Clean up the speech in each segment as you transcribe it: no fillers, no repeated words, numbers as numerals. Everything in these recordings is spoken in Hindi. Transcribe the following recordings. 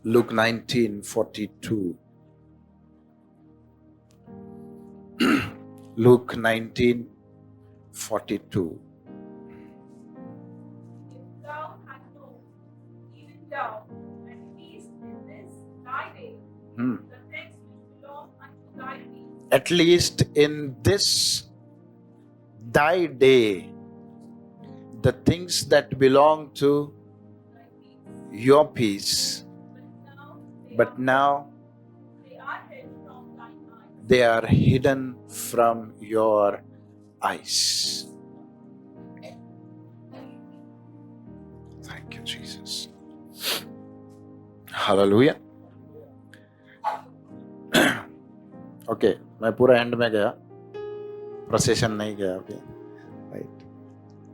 Luke 19:42. Luke 19:42. If thou had known, even thou, at least in this thy day, the things which belong unto thy peace, At least in this thy day, the things that belong to thy peace. your peace, But now but now they are hid from thine eyes. they are hidden from your eyes. Thank you, Jesus. Hallelujah. Okay, मैं पूरा एंड में गया, प्रोसेशन नहीं गया अभी. Right.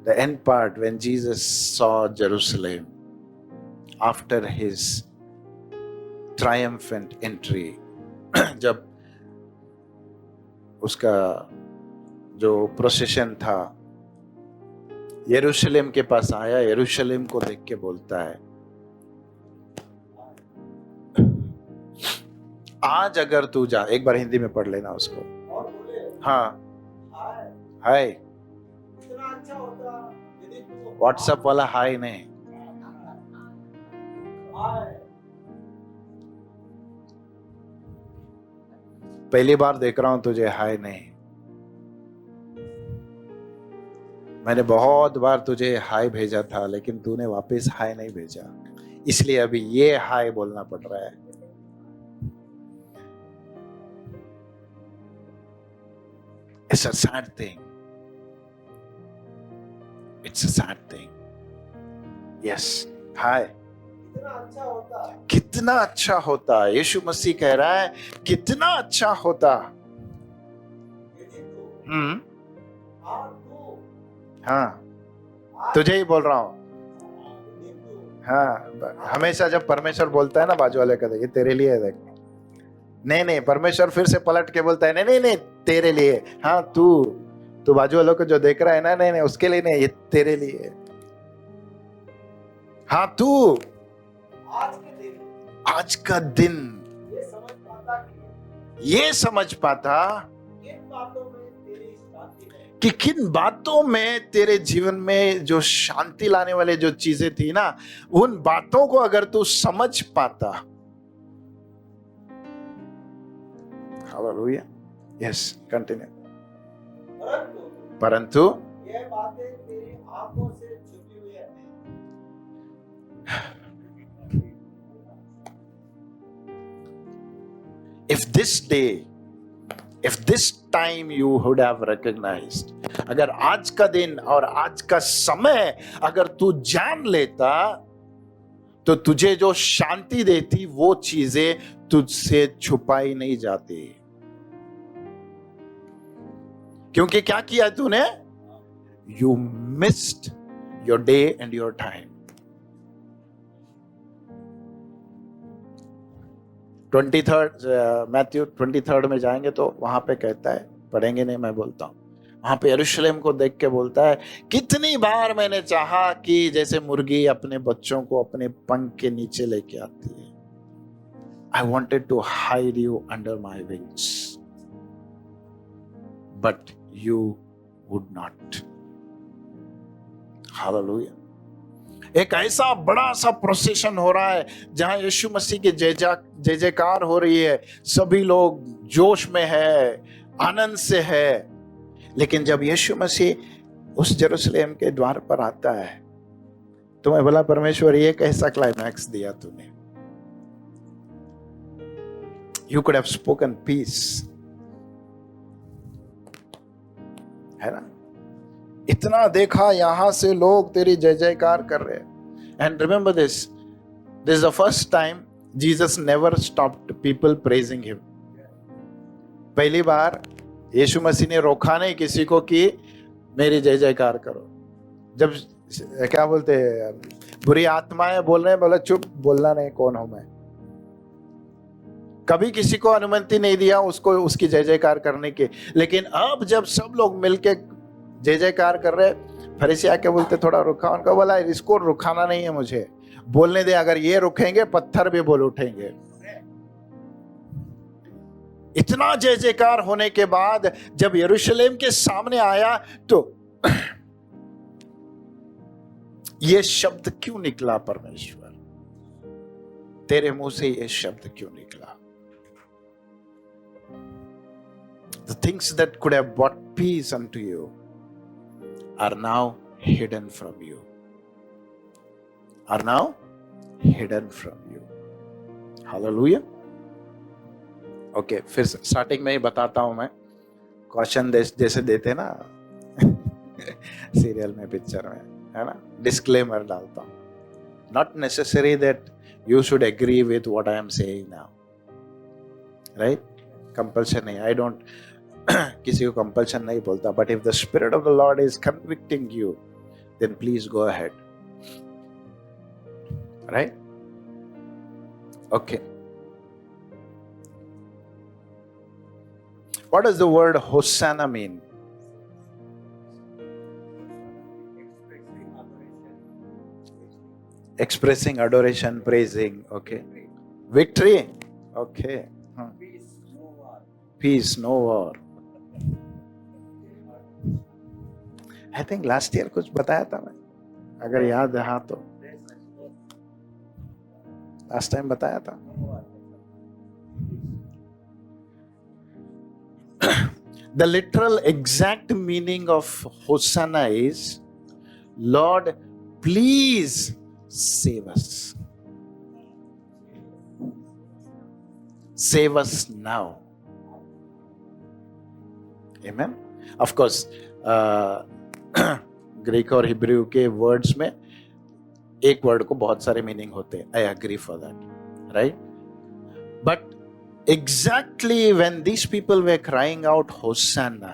The end part, when Jesus saw Jerusalem after his triumphant entry, जब उसका जो प्रोसेशन था यरूशलेम के पास आया, यरूशलेम को देख के बोलता है, आज अगर तू जा, एक बार हिंदी में पढ़ लेना उसको. हाँ, हाय, व्हाट्सएप वाला हाय नहीं, पहली बार देख रहा हूं तुझे, हाय नहीं. मैंने बहुत बार तुझे हाय भेजा था, लेकिन तूने वापस हाय नहीं भेजा, इसलिए अभी ये हाय बोलना पड़ रहा है. It's a sad thing. It's a sad thing. Yes. Hi. कितना अच्छा होता. यीशु मसीह कह रहा है कितना अच्छा होता. हाँ, तुझे ही बोल रहा हूं. हाँ, हमेशा जब परमेश्वर बोलता है ना, बाजू वाले का ये तेरे लिए है, देख. नहीं, परमेश्वर फिर से पलट के बोलता है, नहीं, तेरे लिए. हाँ, तू बाजू वालों को जो देख रहा है ना, नहीं, उसके लिए नहीं, ये तेरे लिए. हाँ, तू आज का दिन ये समझ पाता कि किन बातों में तेरे जीवन में जो शांति लाने वाले जो चीजें थी ना, उन बातों को अगर तू समझ पाता. हालेलुया. Yes, continue. परंतु ये बातें तेरी आंखों से छुपी हुई है. If this time you would have recognized, अगर आज का दिन और आज का समय अगर तू जान लेता, तो तुझे जो शांति देती वो चीजें तुझसे छुपाई नहीं जाती. क्योंकि क्या किया तूने? You missed your day and your time. 23rd Matthew 23rd में जाएंगे तो वहां पे कहता है, पढ़ेंगे नहीं, मैं बोलता हूं. वहां पे यरूशलेम को देख के बोलता है, कितनी बार मैंने चाहा कि जैसे मुर्गी अपने बच्चों को अपने पंख के नीचे लेके आती है. I wanted to hide you under my wings, but you would not. Hallelujah. एक ऐसा बड़ा सा प्रोसेशन हो रहा है जहां यीशु मसीह की जय जयकार हो रही है. सभी लोग जोश में है, आनंद से है. लेकिन जब यीशु मसीह उस यरूशलेम के द्वार पर आता है, तो मैं बोला, परमेश्वर ये कैसा क्लाइमैक्स दिया तूने. You could have spoken peace. है ना? इतना देखा, यहां से लोग तेरी जय जयकार कर रहे हैं. And remember this is the first time Jesus never stopped people praising him. पहली बार यीशु मसीह ने रोका नहीं किसी को कि मेरी जय जयकार करो. जब क्या बोलते हैं, बुरी आत्माएं बोल रहे हैं, बोला चुप, बोलना नहीं, कौन हूं मैं. कभी किसी को अनुमति नहीं दिया उसको उसकी जय जयकार करने की. लेकिन अब जब सब लोग मिलके जय जयकार कर रहे, फरीसी आके बोलते थोड़ा रुका. उनको बोला इसको रुकाना नहीं है मुझे, बोलने दे, अगर ये रुकेंगे पत्थर भी बोल उठेंगे। इतना जय जयकार होने के बाद जब यरूशलेम के सामने आया तो ये शब्द क्यों निकला परमेश्वर, तेरे मुंह से ये शब्द क्यों निकला? The things that could have brought peace unto you are now hidden from you. Are now hidden from you. Hallelujah. Okay, फिर स्टार्टिंग में ही बताता हूं मैं, क्वेश्चन जैसे देते ना सीरियल में, पिक्चर में, है ना, डिस्क्लेमर डालता हूं। Not necessary that you should agree with what I am saying now, right? Compulsion नहीं, I don't किसी को compulsion नहीं बोलता, but if the Spirit of the Lord is convicting you, then please go ahead, right? Okay. What does the word Hosanna mean? Expressing adoration, praising. Okay. Victory. Okay. Peace, no war. I think last year कुछ बताया था मैं, अगर याद है हाँ तो last time बताया था। The literal exact meaning of Hosanna is, Lord, please save us. Save us now. Amen. Of course, Greek और हिब्रू के वर्ड्स में एक वर्ड को बहुत सारे मीनिंग होते हैं. I agree for that, right? But exactly when these people were crying out Hosanna,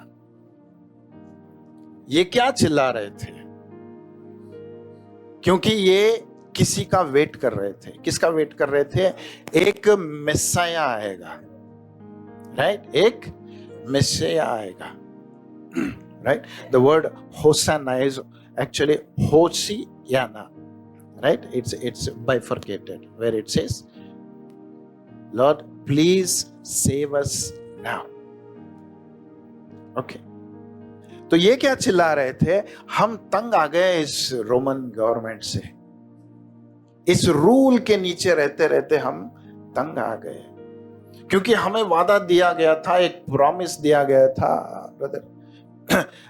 ये क्या चिल्ला रहे थे? क्योंकि ये किसी का वेट कर रहे थे. किसका वेट कर रहे थे? एक मेसाया आएगा, राइट? एक मेसाया आएगा, right? The word Hosanna is actually Hosiana, right? It's bifurcated where it says, Lord, please save us now. Okay. तो ये क्या चिल्ला रहे थे? हम तंग आ गए इस रोमन गवर्नमेंट से, इस रूल के नीचे रहते रहते हम तंग आ गए, क्योंकि हमें वादा दिया गया था, एक प्रॉमिस दिया गया था, ब्रदर,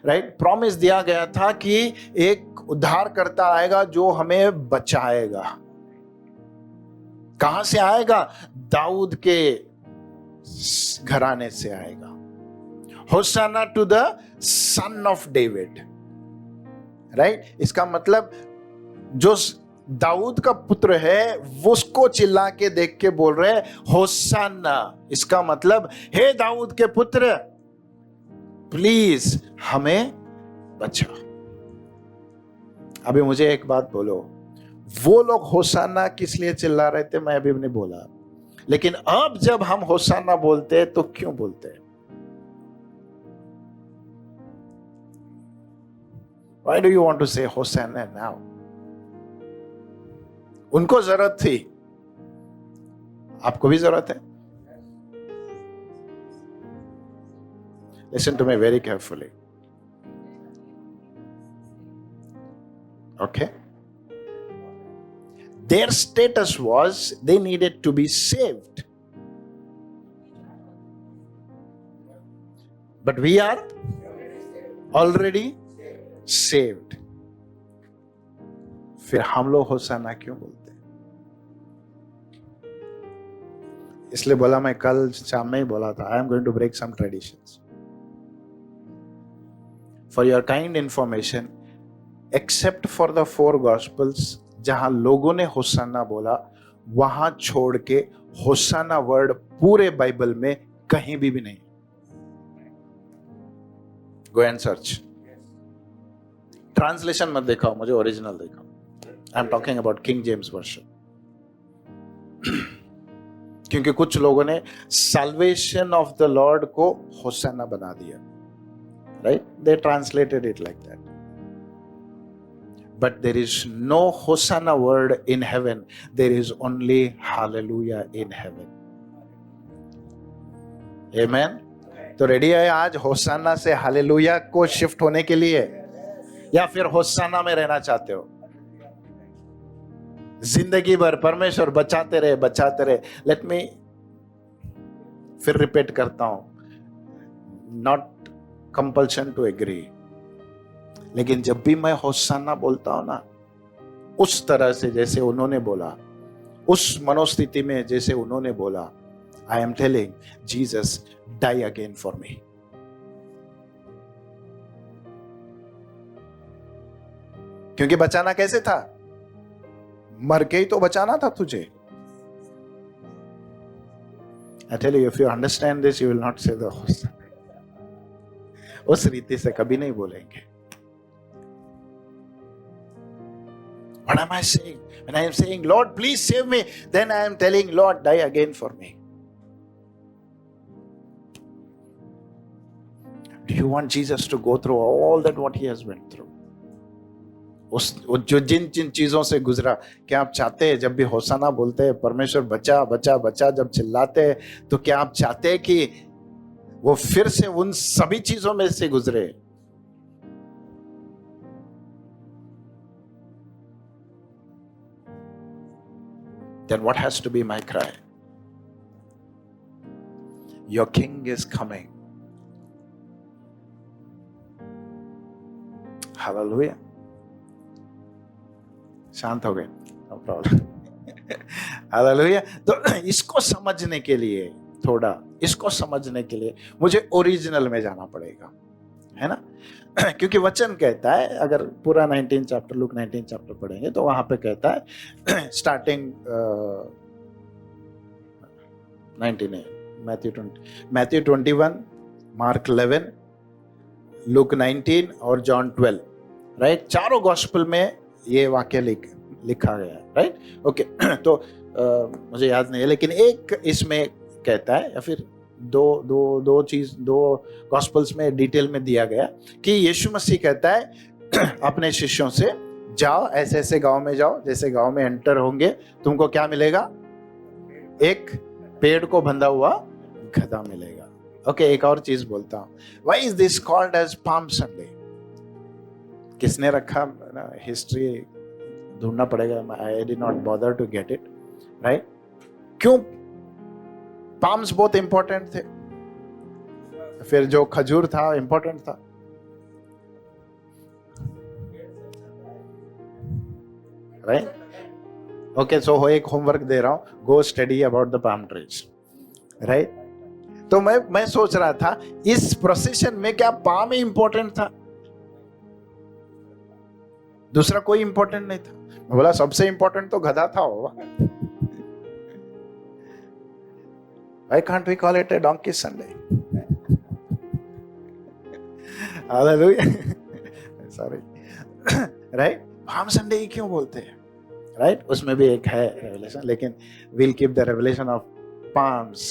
राइट? प्रॉमिस दिया गया था कि एक उद्धारकर्ता आएगा जो हमें बचाएगा. कहां से आएगा? दाऊद के घराने से आएगा. Hosanna to the son of David, right? इसका मतलब जो दाऊद का पुत्र है वो उसको चिल्ला के देख के बोल रहे होसाना. इसका मतलब, हे दाऊद के पुत्र, प्लीज हमें बचा. अभी मुझे एक बात बोलो, वो लोग होसाना किस लिए चिल्ला रहे थे? मैं अभी नहीं बोला, लेकिन अब जब हम होसाना बोलते हैं तो क्यों बोलते हैं? Why do you want to say Hosanna now? उनको जरूरत थी, आपको भी जरूरत है. Listen to me very carefully. Okay? Their status was they needed to be saved. But we are already saved. फिर हम लोग होसाना क्यों बोलते हैं? इसलिए बोला, मैं कल शाम में ही बोला था, I am going to break some traditions. For your kind information, except for the 4 Gospels, जहां लोगों ने होसाना बोला, वहां छोड़ के होसाना वर्ड पूरे बाइबल में कहीं भी नहीं. Go and search. ट्रांसलेशन मत दिखाओ मुझे, ओरिजिनल दिखाओ. I am talking about king James version. क्योंकि कुछ लोगों ने साल्वेशन ऑफ द लॉर्ड को होसाना बना दिया, right? They translated it like that. but there is no Hosanna word in heaven. There is only hallelujah in heaven. Amen. तो रेडी है आज होसाना से हालेलुया को शिफ्ट होने के लिए, या फिर होसाना में रहना चाहते हो? जिंदगी भर परमेश्वर बचाते रहे. लेट मी फिर रिपीट करता हूं, नॉट कंपल्शन टू एग्री, लेकिन जब भी मैं होसाना बोलता हूं ना, उस तरह से जैसे उन्होंने बोला, उस मनोस्थिति में जैसे उन्होंने बोला, I am telling Jesus die again for me. क्योंकि बचाना कैसे था? मर के ही तो बचाना था तुझे. I tell you, if you understand this, you will not say the Hosanna. उस रीति से कभी नहीं बोलेंगे. What am I saying? When I am saying, Lord, please save me, then I am telling, Lord, die again for me. Do you want Jesus to go through all that what he has went through? जो जिन चीजों से गुजरा, क्या आप चाहते हैं जब भी होसाना बोलते हैं, परमेश्वर बचा बचा बचा, जब चिल्लाते हैं, तो क्या आप चाहते हैं कि वो फिर से उन सभी चीजों में से गुजरे? Then what has to be my cry? Your king is coming. Hallelujah. शांत हो गए, नो प्रॉब्लम. हालेलुया. तो इसको समझने के लिए, थोड़ा इसको समझने के लिए मुझे ओरिजिनल में जाना पड़ेगा, है ना? क्योंकि वचन कहता है, अगर पूरा 19 चैप्टर, लूक 19 चैप्टर पढ़ेंगे तो वहां पे कहता है, स्टार्टिंग 19 है, मैथ्यू 21, मार्क 11, लूक 19 और जॉन 12, राइट? चारों गॉस्पेल में ये वाक्य लिखा गया है, राइट? ओके. तो मुझे याद नहीं है, लेकिन एक इसमें कहता है, या फिर दो गॉस्पेल्स में डिटेल में दिया गया कि यीशु मसीह कहता है अपने शिष्यों से, जाओ ऐसे ऐसे गांव में जाओ, जैसे गांव में एंटर होंगे तुमको क्या मिलेगा? एक पेड़ को बंधा हुआ गधा मिलेगा. ओके. एक और चीज बोलता हूं, why is this called as Palm Sunday? किसने रखा? हिस्ट्री ढूंढना पड़ेगा. I did not bother to get it, right? क्यों पाम्स बहुत इंपॉर्टेंट थे? फिर जो खजूर था इंपॉर्टेंट था, राइट? ओके. सो एक होमवर्क दे रहा हूं, go study about the palm trees, right? तो मैं सोच रहा था, इस प्रोसेशन में क्या पाम ही इंपॉर्टेंट था? दूसरा कोई इंपॉर्टेंट नहीं था? मैं बोला सबसे इंपॉर्टेंट तो गधा था. Why can't we call it a donkey Sunday? Hallelujah. Sorry. Right? Palm Sunday ही क्यों बोलते हैं? Right? उसमें भी एक है revelation, लेकिन we'll keep the revelation of palms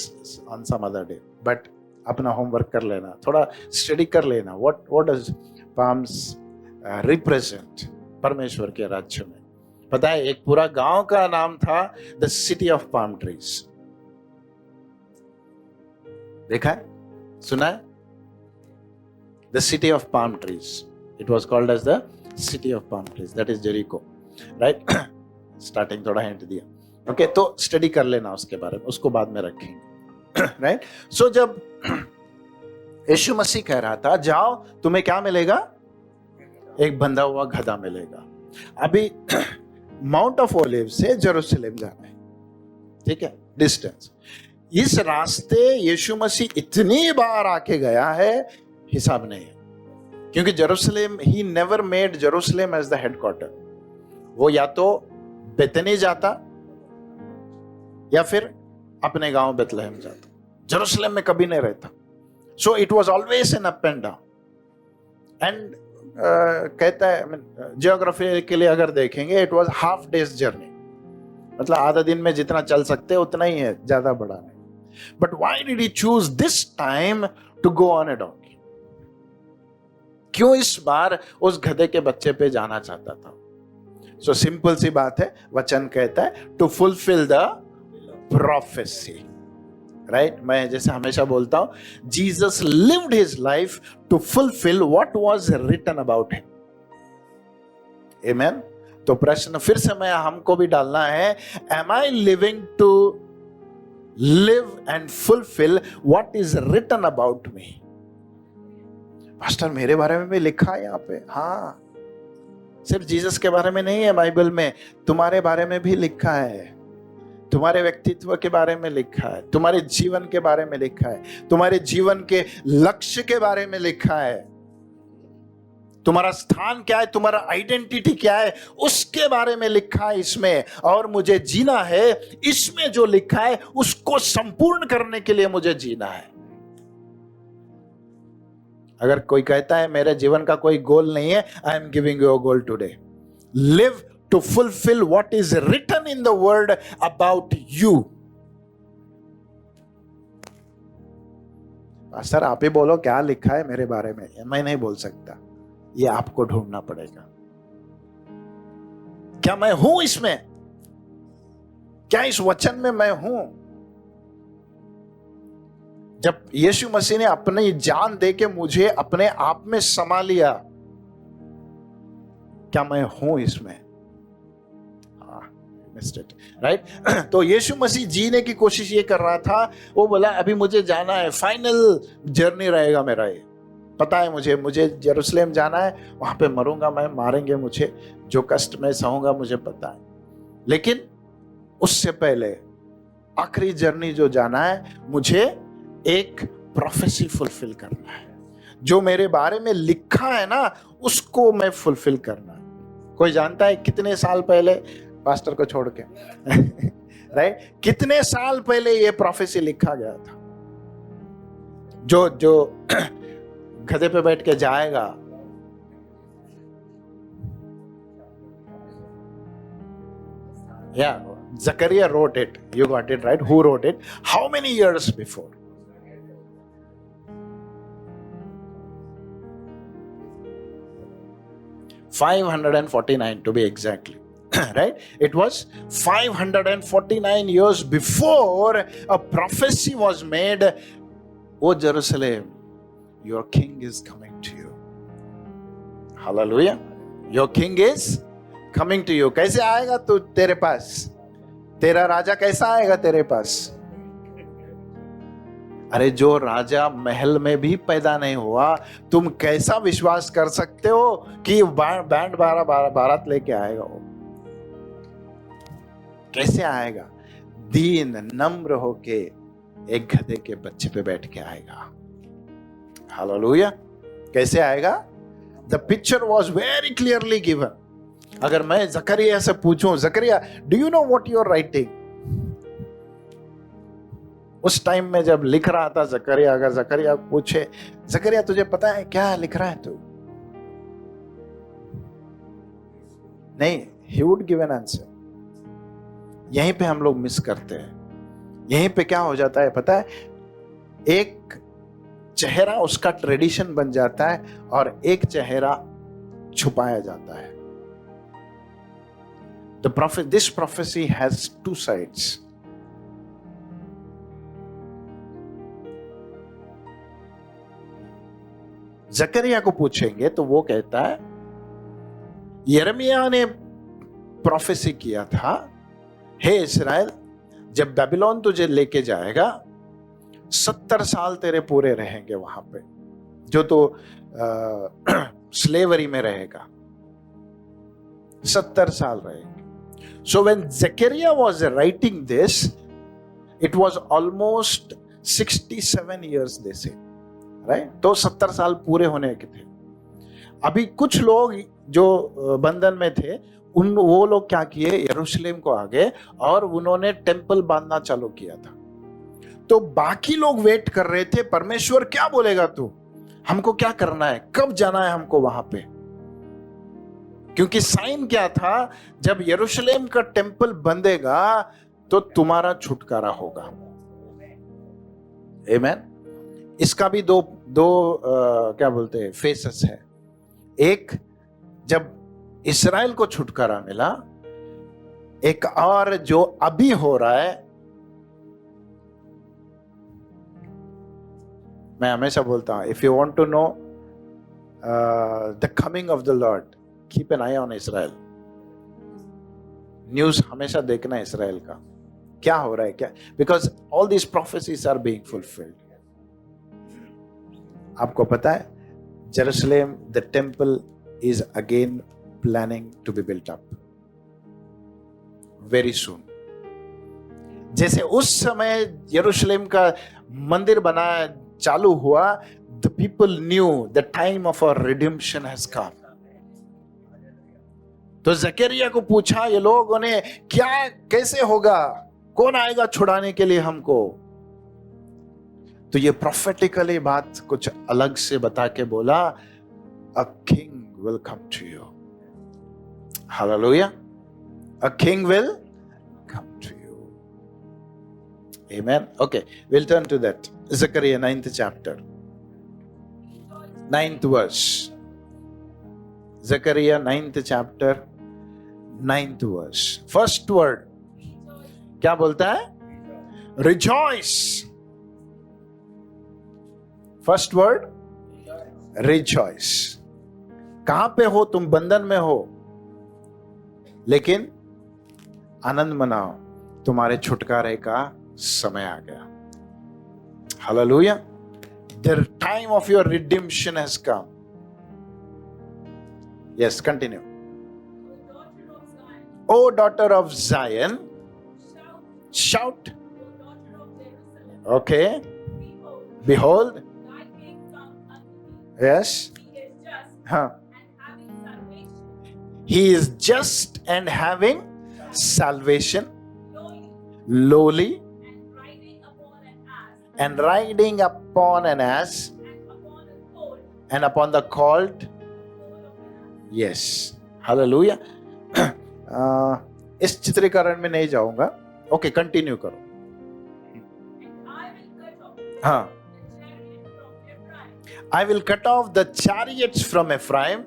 on some other day. But अपना होमवर्क कर लेना, थोड़ा स्टडी कर लेना. What does palms represent? परमेश्वर के राज्य में पता है, एक पूरा गांव का नाम था the city of palm trees. देखा है, सुना है? The city of palm trees. It was called as the city of palm trees. That is Jericho, right? Starting थोड़ा हिंट दिया. ओके. तो स्टडी कर लेना उसके बारे में, उसको बाद में रखेंगे, राइट? सो जब यीशु मसीह कह रहा था, जाओ तुम्हें क्या मिलेगा? एक बंधा हुआ गधा मिलेगा. अभी माउंट ऑफ ओलिव से जेरूशलेम जाना है, ठीक है, डिस्टेंस. इस रास्ते यीशु मसीह इतनी बार आके गया है, हिसाब नहीं है. क्योंकि Jerusalem, he never made Jerusalem as the headquarter. वो या तो बेतनी जाता या फिर अपने गांव बेथलेहम जाता. जेरूशलेम में कभी नहीं रहता. So it was always an up and down. And कहता है, जियोग्राफी के लिए अगर देखेंगे, it was half days journey. मतलब आधा दिन में जितना चल सकते हैं उतना ही है, ज्यादा बड़ा नहीं. But why did he choose this time to go on a donkey? क्यों इस बार उस गधे के बच्चे पे जाना चाहता था? सो सिंपल सी बात है, वचन कहता है to fulfil the prophecy, right? मैं जैसे हमेशा बोलता हूं, Jesus lived his life to fulfil what was written about him. Amen. तो प्रश्न फिर से मैं हमको भी डालना है, am I living to live and fulfil what is written about me? Pastor मेरे बारे में भी लिखा है यहाँ पे। हाँ, सिर्फ जीसस के बारे में नहीं है बाइबल में, तुम्हारे बारे में भी लिखा है, तुम्हारे व्यक्तित्व के बारे में लिखा है, तुम्हारे जीवन के बारे में लिखा है, तुम्हारे जीवन के लक्ष्य के बारे में लिखा है, तुम्हारा स्थान क्या है, तुम्हारा आइडेंटिटी क्या है, उसके बारे में लिखा है इसमें। और मुझे जीना है, इसमें जो लिखा है उसको संपूर्ण करने के लिए मुझे जीना है। अगर कोई कहता है मेरे जीवन का कोई गोल नहीं है, I am giving you a goal today, live to fulfil what is written in the word about you. Sir आप ही बोलो क्या लिखा है मेरे बारे में, मैं नहीं बोल सकता, ये आपको ढूंढना पड़ेगा। क्या मैं हूं इसमें? क्या इस वचन में मैं हूं? जब यीशु मसीह ने अपनी जान दे के मुझे अपने आप में समा लिया, क्या मैं हूं इसमें? राइट? तो यीशु मसीह जीने की कोशिश ये कर रहा था, वो बोला अभी मुझे जाना है, फाइनल जर्नी रहेगा मेरा, ये पता है मुझे यरूशलेम जाना है, वहां पे मरूंगा मैं, मारेंगे मुझे, जो कष्ट में सहूंगा मुझे पता है, लेकिन उससे पहले आखिरी जर्नी जो जाना है, मुझे एक प्रोफेसी फुलफिल करना है। जो मेरे बारे में लिखा है ना, उसको मैं फुलफिल करना है। कोई जानता है कितने साल पहले, पास्टर को छोड़ के राइट, कितने साल पहले ये प्रोफेसी लिखा गया था? जो गधे पे बैठ के जाएगा, yeah, Zechariah wrote it. You got it right. Who wrote it? How many years before? $549 to be exactly. Right? It was 549 years before a prophecy was made. O Jerusalem, your king is coming to you. Hallelujah. Your king is coming to you. कैसे आएगा तू तेरे पास? तेरा राजा कैसा आएगा तेरे पास? अरे जो राजा महल में भी पैदा नहीं हुआ, तुम कैसा विश्वास कर सकते हो कि बैंड बारात लेके आएगा? वो कैसे आएगा? दीन नम्र होके एक गधे के बच्चे पे बैठ के आएगा। हालेलुया। कैसे आएगा? The picture was very clearly given. अगर मैं जकरिया से पूछूं, जकरिया do you know what you are writing? उस टाइम में जब लिख रहा था जकरिया, अगर जकरिया पूछे, जकरिया तुझे पता है क्या लिख रहा है तू? नहीं, he would give an answer. यहीं पे हम लोग मिस करते हैं। यहीं पे क्या हो जाता है पता है? एक चेहरा उसका ट्रेडिशन बन जाता है और एक चेहरा छुपाया जाता है। This prophecy has two sides. जकरिया को पूछेंगे तो वो कहता है, यिर्मयाह ने प्रोफेसी किया था, हे इस्राएल, जब बेबीलोन तुझे लेके जाएगा 70 साल तेरे पूरे रहेंगे वहां पे, जो तो स्लेवरी में रहेगा, 70 साल रहेंगे। So when Zechariah was writing this, it was almost 67 years they say, right? तो 70 साल पूरे होने के थे। अभी कुछ लोग जो बंधन में थे, वो लोग क्या किए, यरूशलेम को आ गए और उन्होंने टेम्पल बांधना चालू किया था। तो बाकी लोग वेट कर रहे थे, परमेश्वर क्या बोलेगा तू, हमको क्या करना है, कब जाना है हमको वहां पे? क्योंकि साइन क्या था, जब यरूशलेम का टेम्पल बंधेगा तो तुम्हारा छुटकारा होगा। आमेन। इसका भी दो क्या बोलते हैं, फेसेस है। एक, जब इसराइल को छुटकारा मिला, एक और जो अभी हो रहा है, मैं हमेशा बोलता हूं, if you want to know the coming of the Lord, keep an eye on Israel. News हमेशा देखना इसराइल का, क्या हो रहा है, क्या, because all these prophecies are being fulfilled. आपको पता है, Jerusalem, the temple is again planning to be built up very soon. जैसे उस समय यरूशलेम का मंदिर बना चालू हुआ, the people knew the time of our redemption has कम। तो जकरिया को पूछा ये लोगों ने, क्या कैसे होगा, कौन आएगा छुड़ाने के लिए हमको? तो ये प्रोफेटिकली बात कुछ अलग से बता के बोला, a king will come to you. Hallelujah, a king will come to you. Amen. Okay, we'll turn to that. Zechariah 9th chapter, 9th verse. Zechariah 9th chapter, 9th verse. First word क्या बोलता है? Rejoice. First word rejoice. कहां पे हो तुम? बंधन में हो, लेकिन आनंद मनाओ, तुम्हारे छुटकारे का समय आ गया। Hallelujah. The time of your redemption has come. Yes, continue. O daughter of Zion, O daughter of Zion, shout, shout. O daughter of Jerusalem, Okay. behold, Behold. thy king comes unto thee. Yes. He is just Huh. and having salvation, He is just and having salvation, lowly, lowly, and riding upon an ass, and riding upon an ass, and upon a colt, and upon the colt. the foal of an ass. Yes. Hallelujah. इस चित्रीकरण में नहीं जाऊंगा। ओके, कंटिन्यू करो। And I will cut off हाँ, the chariots from Ephraim, I will cut off the chariots from Ephraim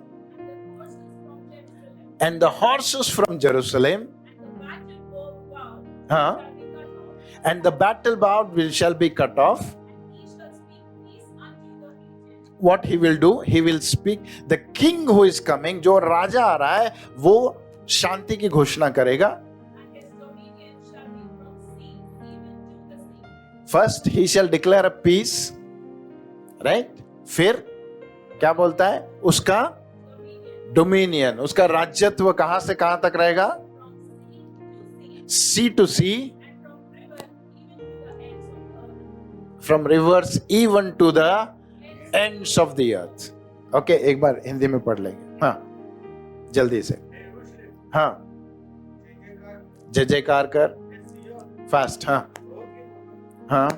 and the horses from Jerusalem, and the horses from Jerusalem, and the battle bow Huh? shall be cut off, and the battle bow shall be cut off. and he shall speak peace unto the region. What he will do? He will speak. The king who is coming, जो राजा आ रहा है, वो शांति की घोषणा करेगा। And his dominion shall be from sea even to the sea. First he shall declare a peace, right? फिर क्या बोलता है? उसका Dominion डोमिनियन, उसका राज्यत्व कहां से कहां तक रहेगा? from sea to sea, Sea to sea, and from rivers even to the ends of the earth. Okay, एक बार हिंदी में पढ़ लेंगे। हाँ, जल्दी से। हाँ, जय जयकार कर, फास्ट। हाँ हाँ,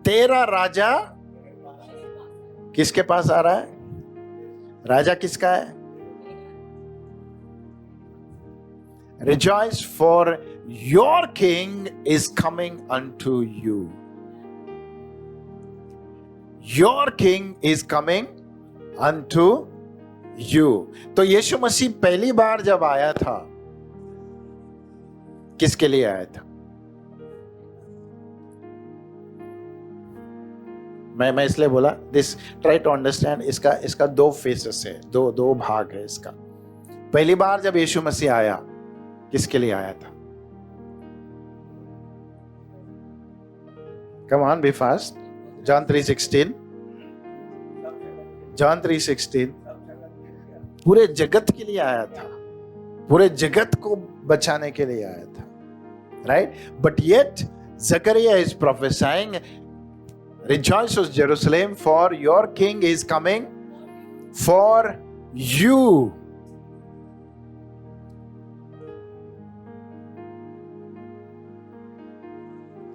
तेरा राजा किसके पास आ रहा है? राजा किसका है? Rejoice, for your king is coming unto you. Your king is coming unto you. तो यीशु मसीह पहली बार जब आया था, किसके लिए आया था? मैं इसलिए बोला, दिस ट्राई टू अंडरस्टैंड, इसका दो फेसेस है, दो भाग है इसका। पहली बार जब यीशु मसीह आया, किसके लिए आया था? Come on, be fast. John 3:16. John 3:16. पूरे जगत के लिए आया था, पूरे जगत को बचाने के लिए आया था, right? But yet Zechariah is prophesying, rejoice, O Jerusalem, for your king is coming for you.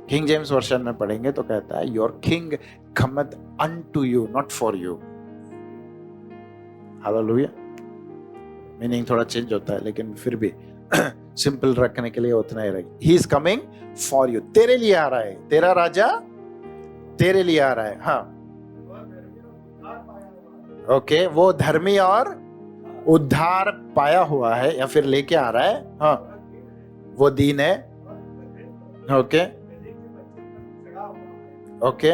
King James version में पढ़ेंगे तो कहता है, your king cometh unto you, not for you. Hallelujah. Meaning थोड़ा चेंज होता है, लेकिन फिर भी सिंपल रखने के लिए उतना ही रहेगा। He is coming for you, तेरे लिए आ रहा है, तेरा राजा तेरे लिए आ रहा है। हाँ ओके, वो धर्मी और उद्धार पाया हुआ है या फिर लेके आ रहा है, हाँ, वो दीन है, okay okay,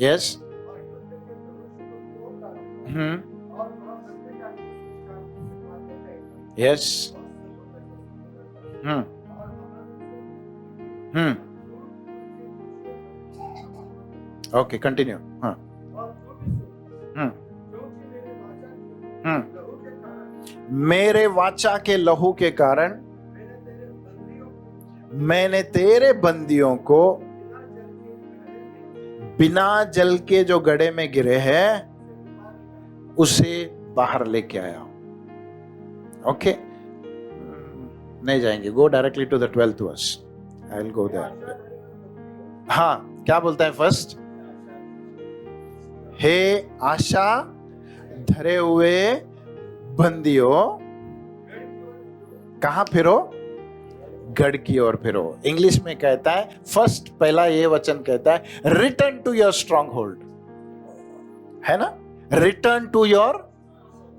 yes, yes, okay, continue, हाँ, मेरे वाचा के लहू के कारण मैंने तेरे बंदियों को बिना जल के जो गड्ढे में गिरे हैं उसे बाहर लेके आया हूं। ओके, नहीं जाएंगे, go directly to the 12th verse, I will go there. हाँ, क्या बोलता है फर्स्ट? हे आशा धरे हुए बंदियों, कहां फिरो? गढ़ की ओर फिरो। इंग्लिश में कहता है, फर्स्ट पहला ये वचन कहता है return to your stronghold, है ना? Return to your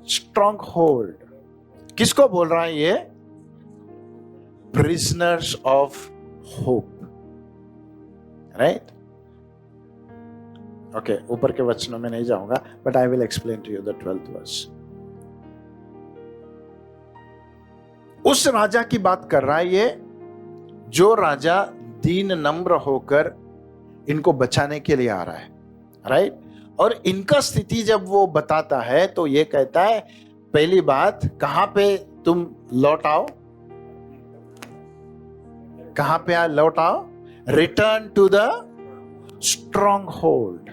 stronghold. किसको बोल रहा है ये? Prisoners of hope, right? Okay, ऊपर के वचनों में नहीं जाऊंगा, but I will explain to you the 12th verse. उस राजा की बात कर रहा है ये, जो राजा दीन नम्र होकर इनको बचाने के लिए आ रहा है, राइट? और इनका स्थिति जब वो बताता है तो ये कहता है, पहली बात, कहां पे तुम लौट आओ? कहां पे लौट आओ? Return to the stronghold,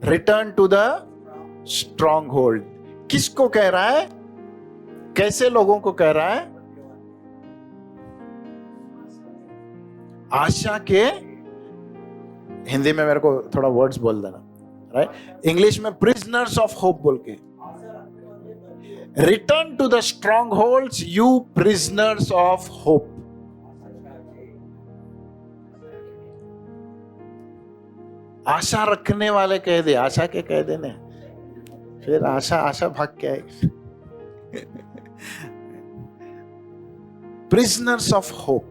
return to the stronghold. किसको कह रहा है? कैसे लोगों को कह रहा है? आशा के, हिंदी में मेरे को थोड़ा वर्ड्स बोल देना, राइट? इंग्लिश में प्रिजनर्स ऑफ होप बोल के, return to the strongholds you prisoners of hope. आशा रखने वाले कह दे, आशा के कह देने, फिर आशा भाग के आएगी। प्रिजनर्स ऑफ होप,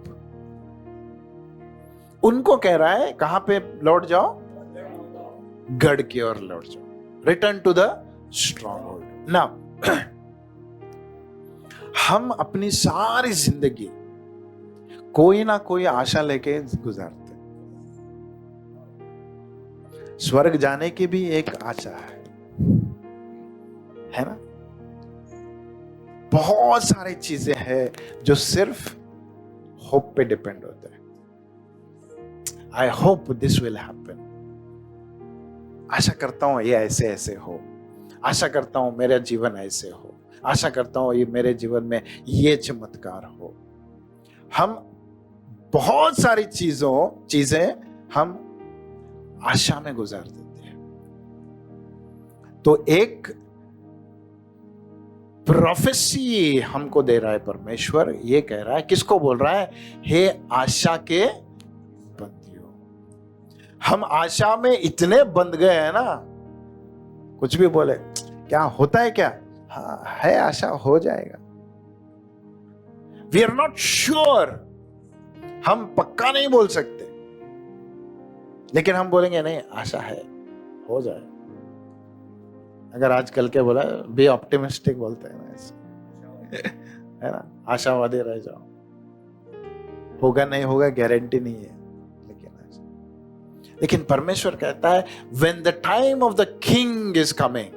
उनको कह रहा है कहां पे लौट जाओ? गढ़ की ओर लौट जाओ, return to the stronghold. Now हम अपनी सारी जिंदगी कोई ना कोई आशा लेके गुजारते, स्वर्ग जाने की भी एक आशा है ना? बहुत सारी चीजें हैं जो सिर्फ होप पे डिपेंड होते हैं। I hope this will happen, आशा करता हूं ये ऐसे ऐसे हो, आशा करता हूं मेरा जीवन ऐसे हो, आशा करता हूं ये मेरे जीवन में ये चमत्कार हो। हम बहुत सारी चीजें हम आशा में गुजार देते हैं। तो एक प्रोफेसी हमको दे रहा है परमेश्वर, ये कह रहा है, किसको बोल रहा है? हे आशा के बंदियों। हम आशा में इतने बंध गए हैं ना, कुछ भी बोले, क्या होता है क्या? हाँ है, आशा हो जाएगा। वी आर नॉट श्योर, हम पक्का नहीं बोल सकते, लेकिन हम बोलेंगे नहीं, आशा है, हो जाए। अगर आजकल के बोला, बी ऑप्टिमिस्टिक बोलते हैं ना ऐसे, है ना? आशावादी रह जाओ, होगा नहीं होगा गारंटी नहीं है, लेकिन परमेश्वर कहता है when the time of the king is coming,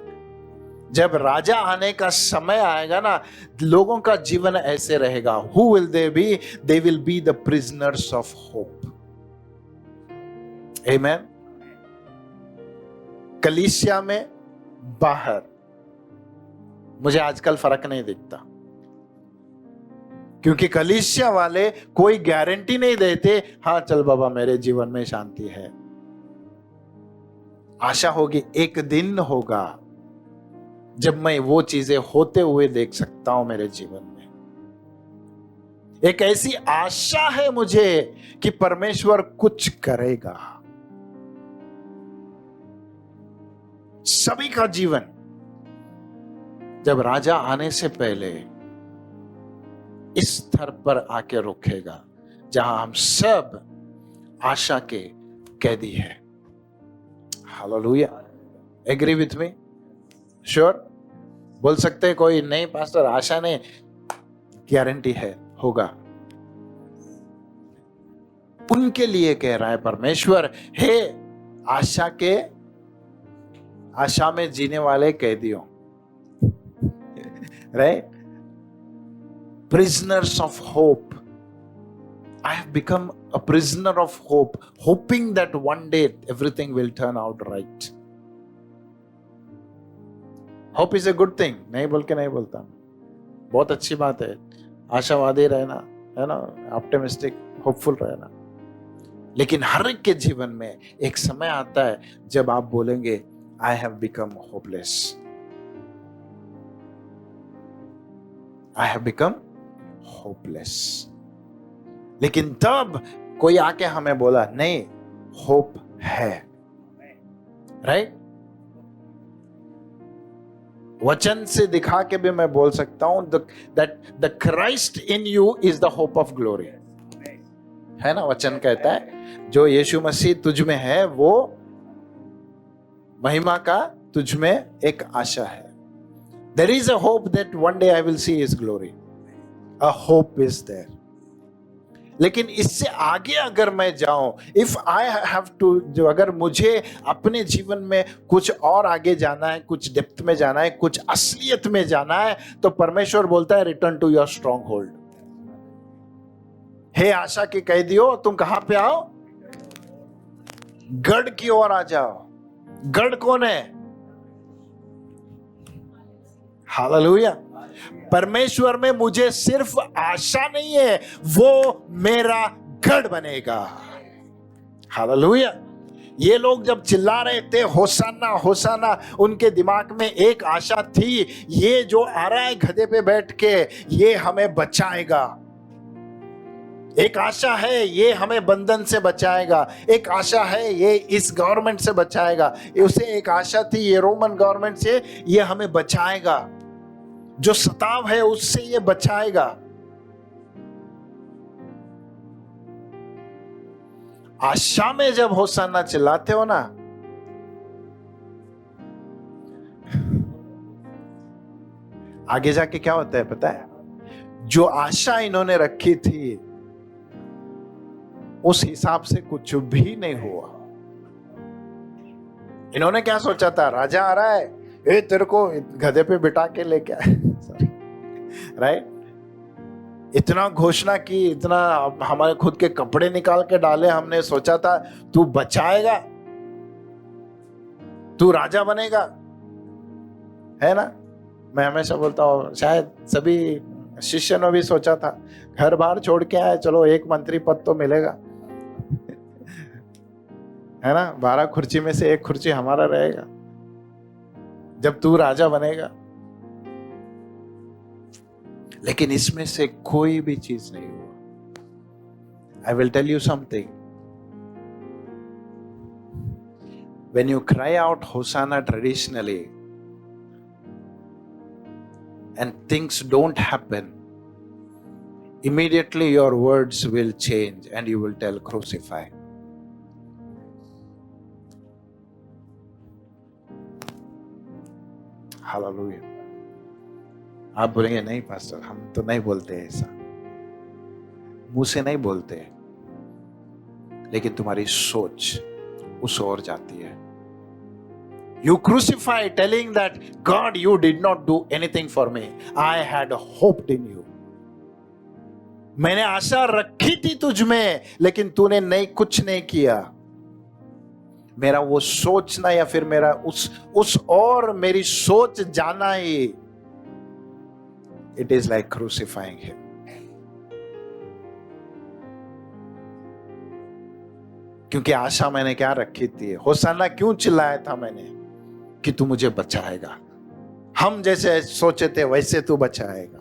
जब राजा आने का समय आएगा ना, लोगों का जीवन ऐसे रहेगा। Who will they be? They will be the prisoners of hope. Amen. कलीसिया में, बाहर, मुझे आजकल फर्क नहीं दिखता, क्योंकि कलीसिया वाले कोई गारंटी नहीं देते, हाँ चल बाबा मेरे जीवन में शांति है। आशा होगी एक दिन होगा जब मैं वो चीजें होते हुए देख सकता हूं मेरे जीवन में। एक ऐसी आशा है मुझे कि परमेश्वर कुछ करेगा। सभी का जीवन जब राजा आने से पहले इस स्तर पर आके रुकेगा जहां हम सब आशा के कैदी हैं। Hallelujah. Agree with me? Sure? बोल सकते हैं कोई नहीं पास्टर आशा नहीं? गारंटी है होगा। उनके लिए कह रहा है परमेश्वर, हे आशा में जीने वाले कैदियों, right? Prisoners of hope. I have become a prisoner of hope, hoping that one day everything will turn out right. Hope is a good thing. नहीं बोल के नहीं बोलता, बहुत अच्छी बात है। आशावादी रहना, है ना, ऑप्टिमिस्टिक, होपफुल रहना। लेकिन हर एक के जीवन में एक समय आता है जब आप बोलेंगे I have become hopeless. I have become hopeless. लेकिन तब कोई आके हमें बोला नहीं, होप है, राइट? वचन से दिखा के भी मैं बोल सकता हूं that the Christ in you is the hope of glory. है ना? वचन कहता है जो यीशु मसीह तुझ में है वो महिमा का तुझ में एक आशा है। There is a hope that one day I will see his glory. A hope is there. लेकिन इससे आगे अगर मैं जाऊं, if I have to, जो अगर मुझे अपने जीवन में कुछ और आगे जाना है, कुछ डेप्थ में जाना है, कुछ असलियत में जाना है, तो परमेश्वर बोलता है return to your stronghold. हे आशा के कैदियों, तुम कहां पे आओ? गढ़ की ओर आ जाओ। गढ़ कौन है? हालेलुया। परमेश्वर में मुझे सिर्फ आशा नहीं है, वो मेरा गढ़ बनेगा। हालेलुया। ये लोग जब चिल्ला रहे थे होसाना होसाना, उनके दिमाग में एक आशा थी, ये जो आ रहा है गधे पे बैठ के, ये हमें बचाएगा। एक आशा है ये हमें बंधन से बचाएगा। एक आशा है ये इस गवर्नमेंट से बचाएगा। उसे एक आशा थी ये रोमन गवर्नमेंट से ये हमें बचाएगा, जो सताव है उससे ये बचाएगा। आशा में जब होसाना चिल्लाते हो ना, आगे जाके क्या होता है पता है? जो आशा इन्होंने रखी थी उस हिसाब से कुछ भी नहीं हुआ। इन्होंने क्या सोचा था? राजा आ रहा है, ए तेरे को गधे पे बिठा के लेके आए, सॉरी, राइट? इतना घोषणा की, इतना हमारे खुद के कपड़े निकाल के डाले, हमने सोचा था तू बचाएगा, तू राजा बनेगा, है ना? मैं हमेशा बोलता हूँ, शायद सभी शिष्य ने भी सोचा था, घर बार छोड़ के आए, चलो एक मंत्री पद तो मिलेगा, है ना? 12 कुर्सी में से एक कुर्सी हमारा रहेगा जब तू राजा बनेगा। लेकिन इसमें से कोई भी चीज नहीं हुआ। I will tell you something, when you cry out hosanna traditionally and things don't happen, immediately your words will change and you will tell crucify. Hallelujah. आप बोलेंगे नहीं पास्टर, हम तो नहीं बोलते ऐसा, मुंह से नहीं बोलते, लेकिन तुम्हारी सोच उस ओर जाती है। You crucify, telling that God, you did not do anything for me. I had hoped in you. मैंने आशा रखी थी तुझ में, लेकिन तूने नहीं, कुछ नहीं किया। मेरा वो सोचना या फिर मेरा उस और मेरी सोच जाना ही, it is like crucifying him. क्योंकि आशा मैंने क्या रखी थी? होसाना क्यों चिल्लाया था मैंने कि तू मुझे बचाएगा। हम जैसे सोचे थे वैसे तू बचाएगा।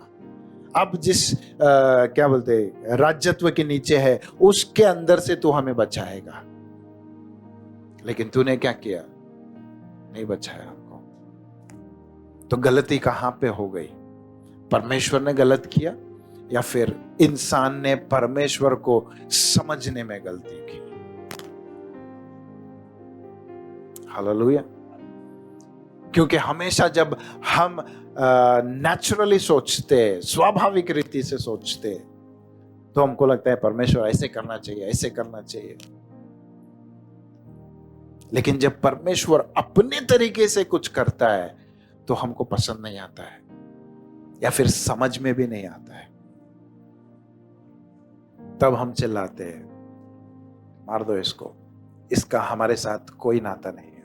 अब जिस क्या बोलते राज्यत्व के नीचे है उसके अंदर से तू हमें बचाएगा। लेकिन तूने क्या किया? नहीं बचाया हमको। तो गलती कहां पे हो गई? परमेश्वर ने गलत किया या फिर इंसान ने परमेश्वर को समझने में गलती की? हालेलुया। क्योंकि हमेशा जब हम नेचुरली सोचते, स्वाभाविक रीति से सोचते, तो हमको लगता है परमेश्वर ऐसे करना चाहिए, ऐसे करना चाहिए। लेकिन जब परमेश्वर अपने तरीके से कुछ करता है तो हमको पसंद नहीं आता है या फिर समझ में भी नहीं आता है। तब हम चिल्लाते हैं, मार दो इसको, इसका हमारे साथ कोई नाता नहीं है।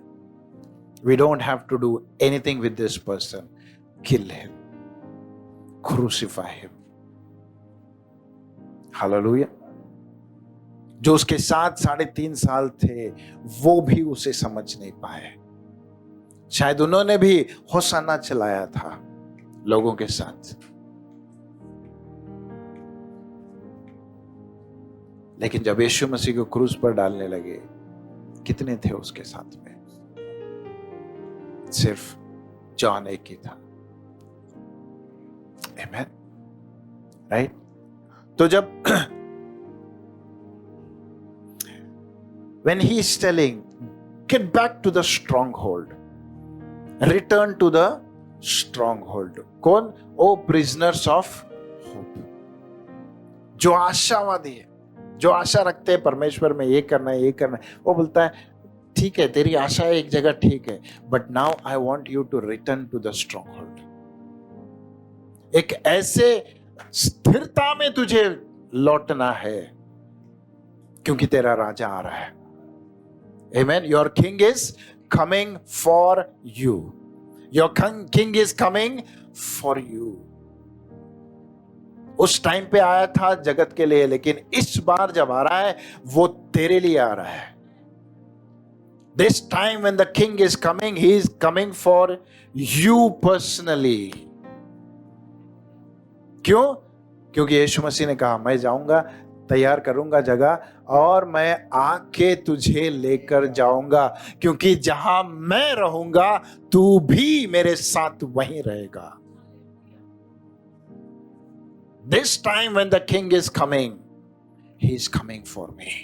We don't have to do anything with this person. Kill him. Crucify him. Hallelujah. जो उसके साथ 3.5 साल थे वो भी उसे समझ नहीं पाए। शायद उन्होंने भी होशाना चलाया था लोगों के साथ, लेकिन जब यीशु मसीह को क्रूस पर डालने लगे, कितने थे उसके साथ में? सिर्फ जॉन एक ही था। आमेन, राइट? तो जब when he is telling get back to the stronghold, return to the stronghold, कौन? ओ prisoners of hope, जो आशावादी है, जो आशा रखते हैं परमेश्वर में, ये करना है, ये करना है। वो बोलता है ठीक है, तेरी आशा एक जगह ठीक है, but now I want you to return to the stronghold. एक ऐसे स्थिरता में तुझे लौटना है क्योंकि तेरा राजा आ रहा है। Amen. Your king is coming for you, your king is coming for you. उस टाइम पे आया था जगत के लिए, लेकिन इस बार जब आ रहा है वो तेरे लिए आ रहा है। This time when the king is coming, he is coming for you personally. क्यों? क्योंकि यीशु मसीह ने कहा मैं जाऊंगा, तैयार करूंगा जगह, और मैं आके तुझे लेकर जाऊंगा, क्योंकि जहां मैं रहूंगा तू भी मेरे साथ वहीं रहेगा। This time when the king is coming, he is coming for me.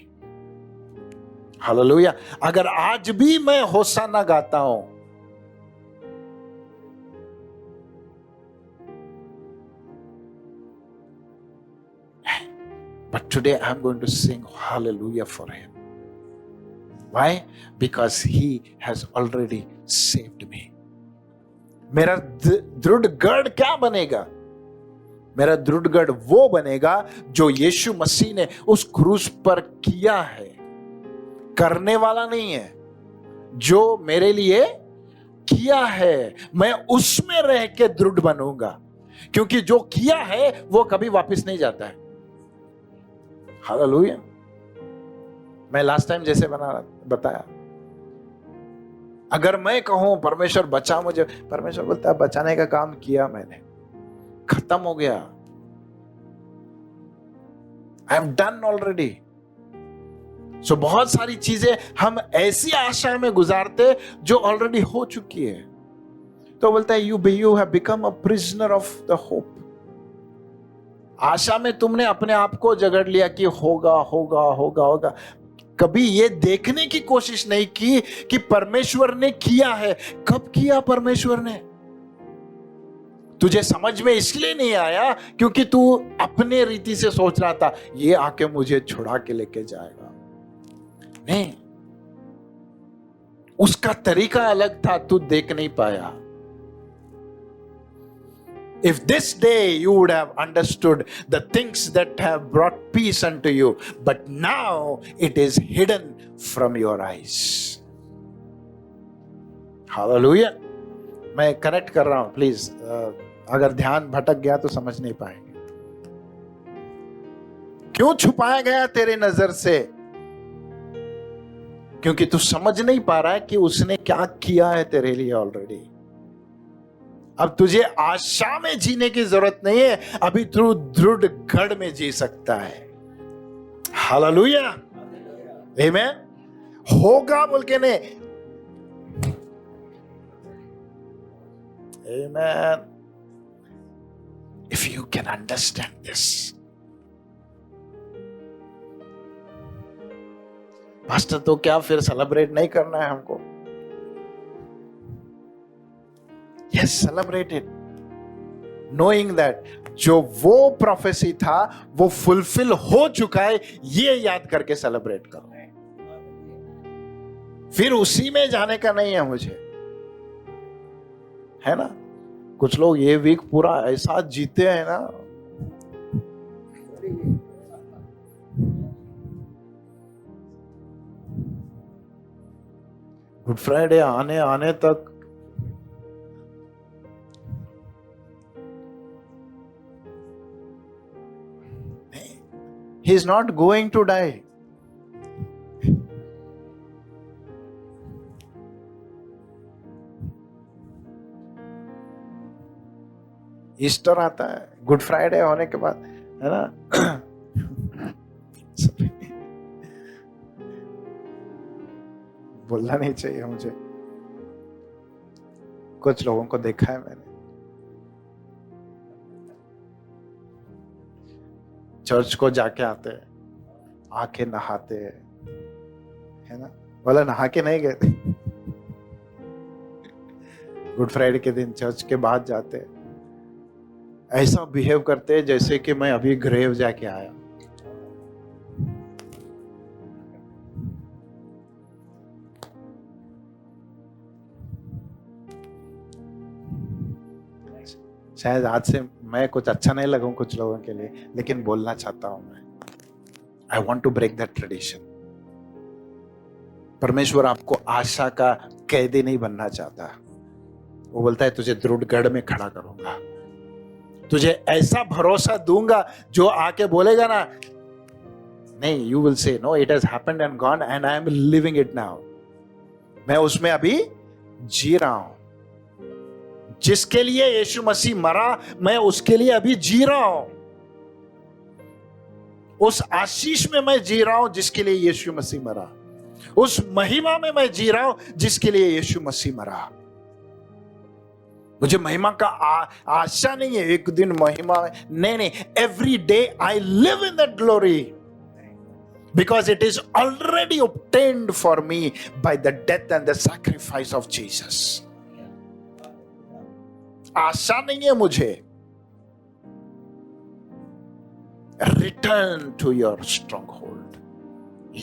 Hallelujah. अगर आज भी मैं होशाना गाता हूं, but today I'm going to sing hallelujah for him. Why? Because he has already saved me. मेरा दृढ़ गढ़ क्या बनेगा? मेरा दृढ़ गढ़ वो बनेगा जो यीशु मसीह ने उस क्रूस पर किया है। करने वाला नहीं है, जो मेरे लिए किया है, मैं उसमें रह के दृढ़ बनूंगा, क्योंकि जो किया है वो कभी वापस नहीं जाता है। हालेलुया। मैं लास्ट टाइम जैसे बताया, अगर मैं कहूं परमेश्वर बचा मुझे, परमेश्वर बोलता है बचाने का काम किया मैंने, खत्म हो गया, आई एम डन ऑलरेडी। सो बहुत सारी चीजें हम ऐसी आशा में गुजारते जो ऑलरेडी हो चुकी है। तो बोलता है you have become a prisoner of the hope. आशा में तुमने अपने आप को जगड़ लिया कि होगा होगा होगा होगा। कभी ये देखने की कोशिश नहीं की कि परमेश्वर ने किया है। कब किया परमेश्वर ने? तुझे समझ में इसलिए नहीं आया क्योंकि तू अपने रीति से सोच रहा था ये आके मुझे छुड़ा के लेके जाएगा। नहीं, उसका तरीका अलग था, तू देख नहीं पाया। If this day you would have understood the things that have brought peace unto you, but now it is hidden from your eyes. Hallelujah. मैं कनेक्ट कर रहा हूं, प्लीज अगर ध्यान भटक गया तो समझ नहीं पाएंगे। क्यों छुपाया गया तेरे नजर से? क्योंकि तू समझ नहीं पा रहा है कि उसने क्या किया है तेरे लिए ऑलरेडी। अब तुझे आशा में जीने की जरूरत नहीं है, अभी तू दृढ़ गढ़ में जी सकता है। हालेलुया, आमेन। होगा बोल के नहीं, Amen. If you can understand this. Pastor तो क्या फिर सेलिब्रेट नहीं करना है हमको? Yes, celebrate it. Knowing that जो वो प्रोफेसी था वो फुलफिल हो चुका है, ये याद करके सेलिब्रेट करो. फिर उसी में जाने का नहीं है मुझे, है ना? कुछ लोग ये वीक पूरा ऐसा जीते हैं ना, गुड फ्राइडे आने आने तक he is not going to die. Easter आता है गुड फ्राइडे होने के बाद, है ना? बोलना नहीं चाहिए मुझे. कुछ लोगों को देखा है मैंने, चर्च को जाके आते हैं, आके नहाते हैं, है ना? बोला नहा के नहीं गए थे. गुड फ्राइडे के दिन चर्च के बाद जाते हैं, ऐसा बिहेव करते हैं जैसे कि मैं अभी ग्रेव जाके आया. शायद आज से मैं कुछ अच्छा नहीं लगूं कुछ लोगों के लिए, लेकिन बोलना चाहता हूं मैं. I want to break that tradition. परमेश्वर आपको आशा का कैदी नहीं बनना चाहता. वो बोलता है तुझे दृढ़ गढ़ में खड़ा करूंगा, तुझे ऐसा भरोसा दूंगा जो आके बोलेगा ना, नहीं, you will say no, it has happened and gone and I am living it now. मैं उसमें अभी जी रहा हूं. जिसके लिए यीशु मसीह मरा, मैं उसके लिए अभी जी रहा हूं. उस आशीष में मैं जी रहा हूं जिसके लिए यीशु मसीह मरा. उस महिमा में मैं जी रहा हूं जिसके लिए यीशु मसीह मरा. मुझे महिमा का आशा नहीं है एक दिन महिमा, नहीं. Every day I live in that glory because it is already obtained for me by the death and the sacrifice of Jesus. आशा नहीं है मुझे. Return to your stronghold,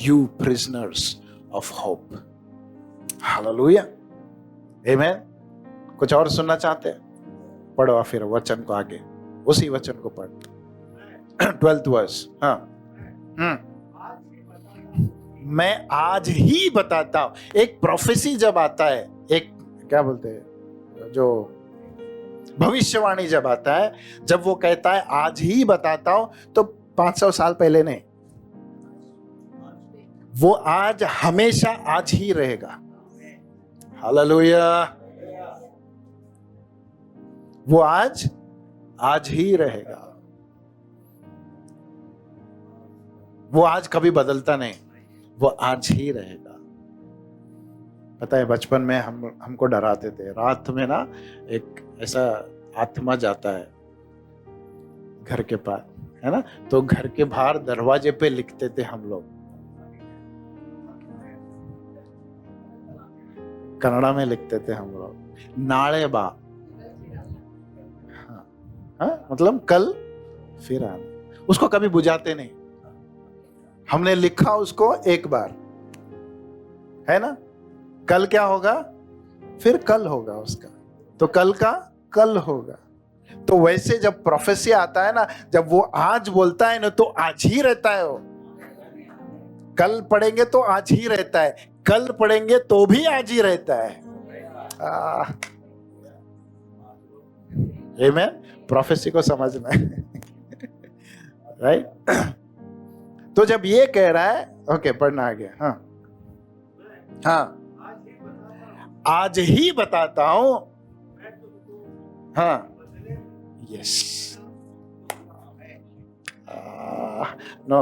you prisoners of hope. Hallelujah. Amen. कुछ और सुनना चाहते हैं? पढ़ो फिर वचन को आगे, उसी वचन को पढ़. 12th verse. हाँ. मैं आज ही बताता हूं. एक प्रोफेसी जब आता है, एक क्या बोलते हैं, जो भविष्यवाणी जब आता है, जब वो कहता है आज ही बताता हूं, तो 500 साल पहले नहीं, वो आज हमेशा आज ही रहेगा. हालेलुया. वो आज ही रहेगा. वो आज कभी बदलता नहीं, वो आज ही रहेगा. पता है बचपन में हमको डराते थे. रात में ना एक ऐसा आत्मा जाता है घर के पास, है ना? तो घर के बाहर दरवाजे पे लिखते थे हम लोग, कन्नड़ा में लिखते थे हम लोग, नाले बा. हाँ, मतलब कल फिर आना. उसको कभी बुझाते नहीं. हमने लिखा उसको एक बार, है ना? कल क्या होगा? फिर कल होगा उसका, तो कल का कल होगा. तो वैसे जब प्रोफेसी आता है ना, जब वो आज बोलता है ना, तो आज ही रहता है. वो कल पढ़ेंगे तो आज ही रहता है, कल पढ़ेंगे तो भी आज ही रहता है. आमेन. प्रोफेसी को समझना है. राइट. तो जब ये कह रहा है, ओके, पढ़ना आगे. हाँ, आज ही बताता हूं. हाँ, yes. No,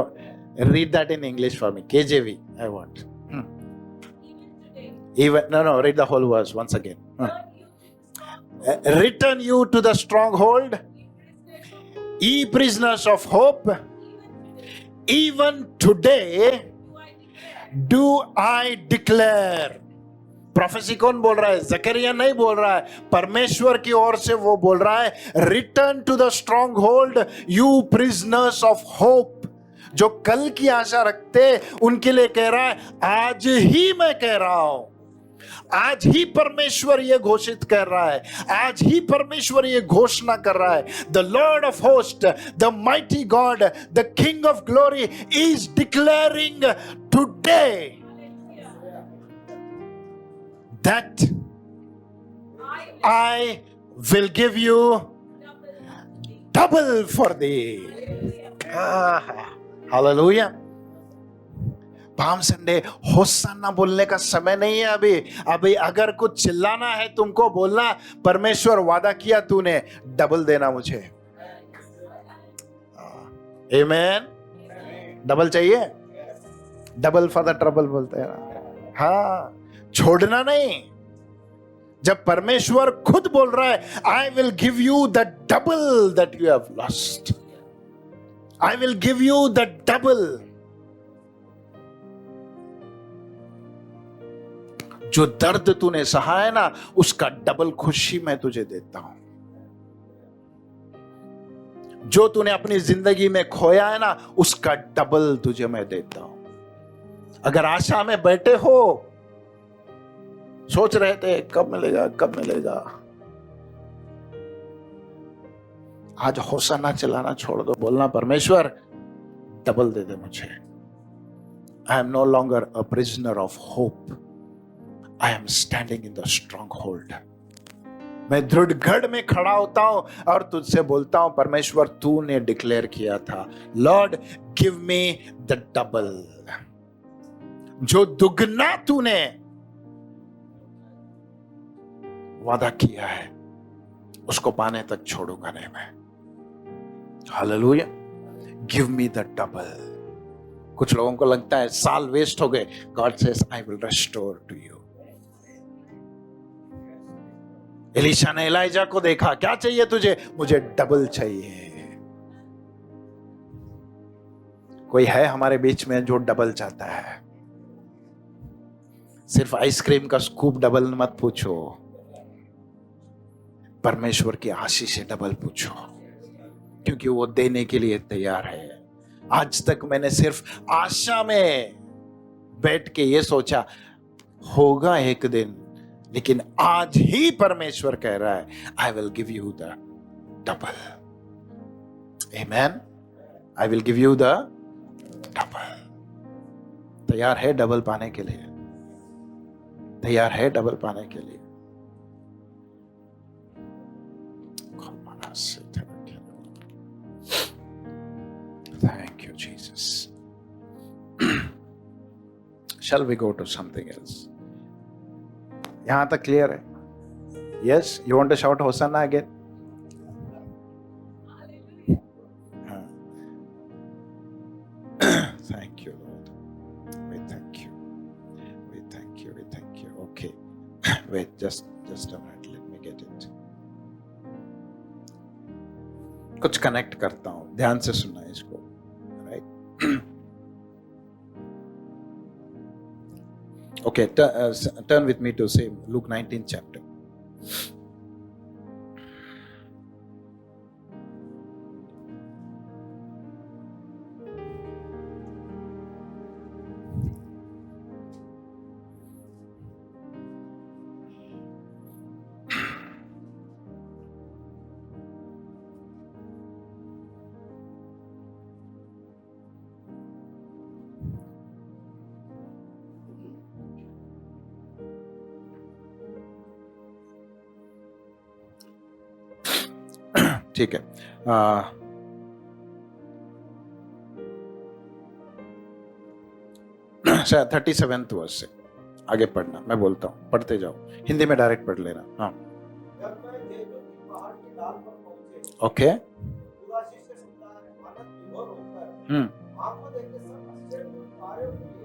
read that in English for me. KJV, I want. Even today, No, read the whole verse once again. turn you to the stronghold Return you to the stronghold, ye prisoners of hope, even today do I declare. Prophecy कौन बोल रहा है? जकरिया नहीं बोल रहा है, परमेश्वर की ओर से वो बोल रहा है, return to the stronghold you prisoners of hope. जो कल की आशा रखते उनके लिए कह रहा है, आज ही मैं कह रहा हूं, आज ही परमेश्वर ये घोषित कर रहा है, आज ही परमेश्वर ये घोषणा कर रहा है, the Lord of host, the mighty God, the king of glory is declaring today that I will give you double for thee. Hallelujah. Palm Sunday hosanna बोलने का समय नहीं है अभी अगर कुछ चिल्लाना है तुमको बोलना, परमेश्वर वादा किया तूने डबल देना मुझे। आमेन। डबल चाहिए, डबल फॉर द ट्रबल बोलते हैं। हाँ, छोड़ना नहीं। जब परमेश्वर खुद बोल रहा है, I will give you the double that you have lost, I will give you the double. जो दर्द तूने सहा है ना, उसका डबल खुशी मैं तुझे देता हूं। जो तूने अपनी जिंदगी में खोया है ना, उसका डबल तुझे मैं देता हूं। अगर आशा में बैठे हो, सोच रहे थे कब मिलेगा कब मिलेगा, आज होसाना चलाना छोड़ दो, बोलना परमेश्वर डबल दे दे मुझे। I am no longer a prisoner of hope, I am standing in the stronghold. मैं दृढ़ गढ़ में खड़ा होता हूं और तुझसे बोलता हूं, परमेश्वर तूने डिक्लेयर किया था, Lord give me the double. जो दुगना तूने वादा किया है, उसको पाने तक छोड़ूंगा नहीं मैं। Hallelujah. Give me the double. कुछ लोगों को लगता है साल वेस्ट हो गए, God says I will restore to you. Elisha ने एलाइजा को देखा, क्या चाहिए तुझे? मुझे डबल चाहिए। कोई है हमारे बीच में जो डबल चाहता है? सिर्फ आइसक्रीम का स्कूप डबल मत पूछो, परमेश्वर की आशीष से डबल पूछो, क्योंकि वो देने के लिए तैयार है। आज तक मैंने सिर्फ आशा में बैठ के ये सोचा होगा एक दिन, लेकिन आज ही परमेश्वर कह रहा है, I will give you the double. Amen. I will give you the double. तैयार है डबल पाने के लिए? तैयार है डबल पाने के लिए? Thank you, Jesus. Shall we go to something else? यहां तक क्लियर है? Yes, you want to shout Hosanna again? Thank you, Lord. We thank you. We thank you. We thank you. Okay. Wait, just a minute. Let me get it. कुछ कनेक्ट करता हूं, ध्यान से सुनना इसको, right? Okay, turn with me to same Luke 19 chapter. ठीक है, शायद 37th वर्ष से आगे पढ़ना, मैं बोलता हूँ, पढ़ते जाओ, हिंदी में डायरेक्ट पढ़ लेना। हाँ, जब मैं जैतून की पहाड़ की ढाल पर पहुंचे, ओके। पूरा शीशे सुनता है, मानव विभोर होकर, आपको देख के सब आश्चर्यचकित कार्यों के लिए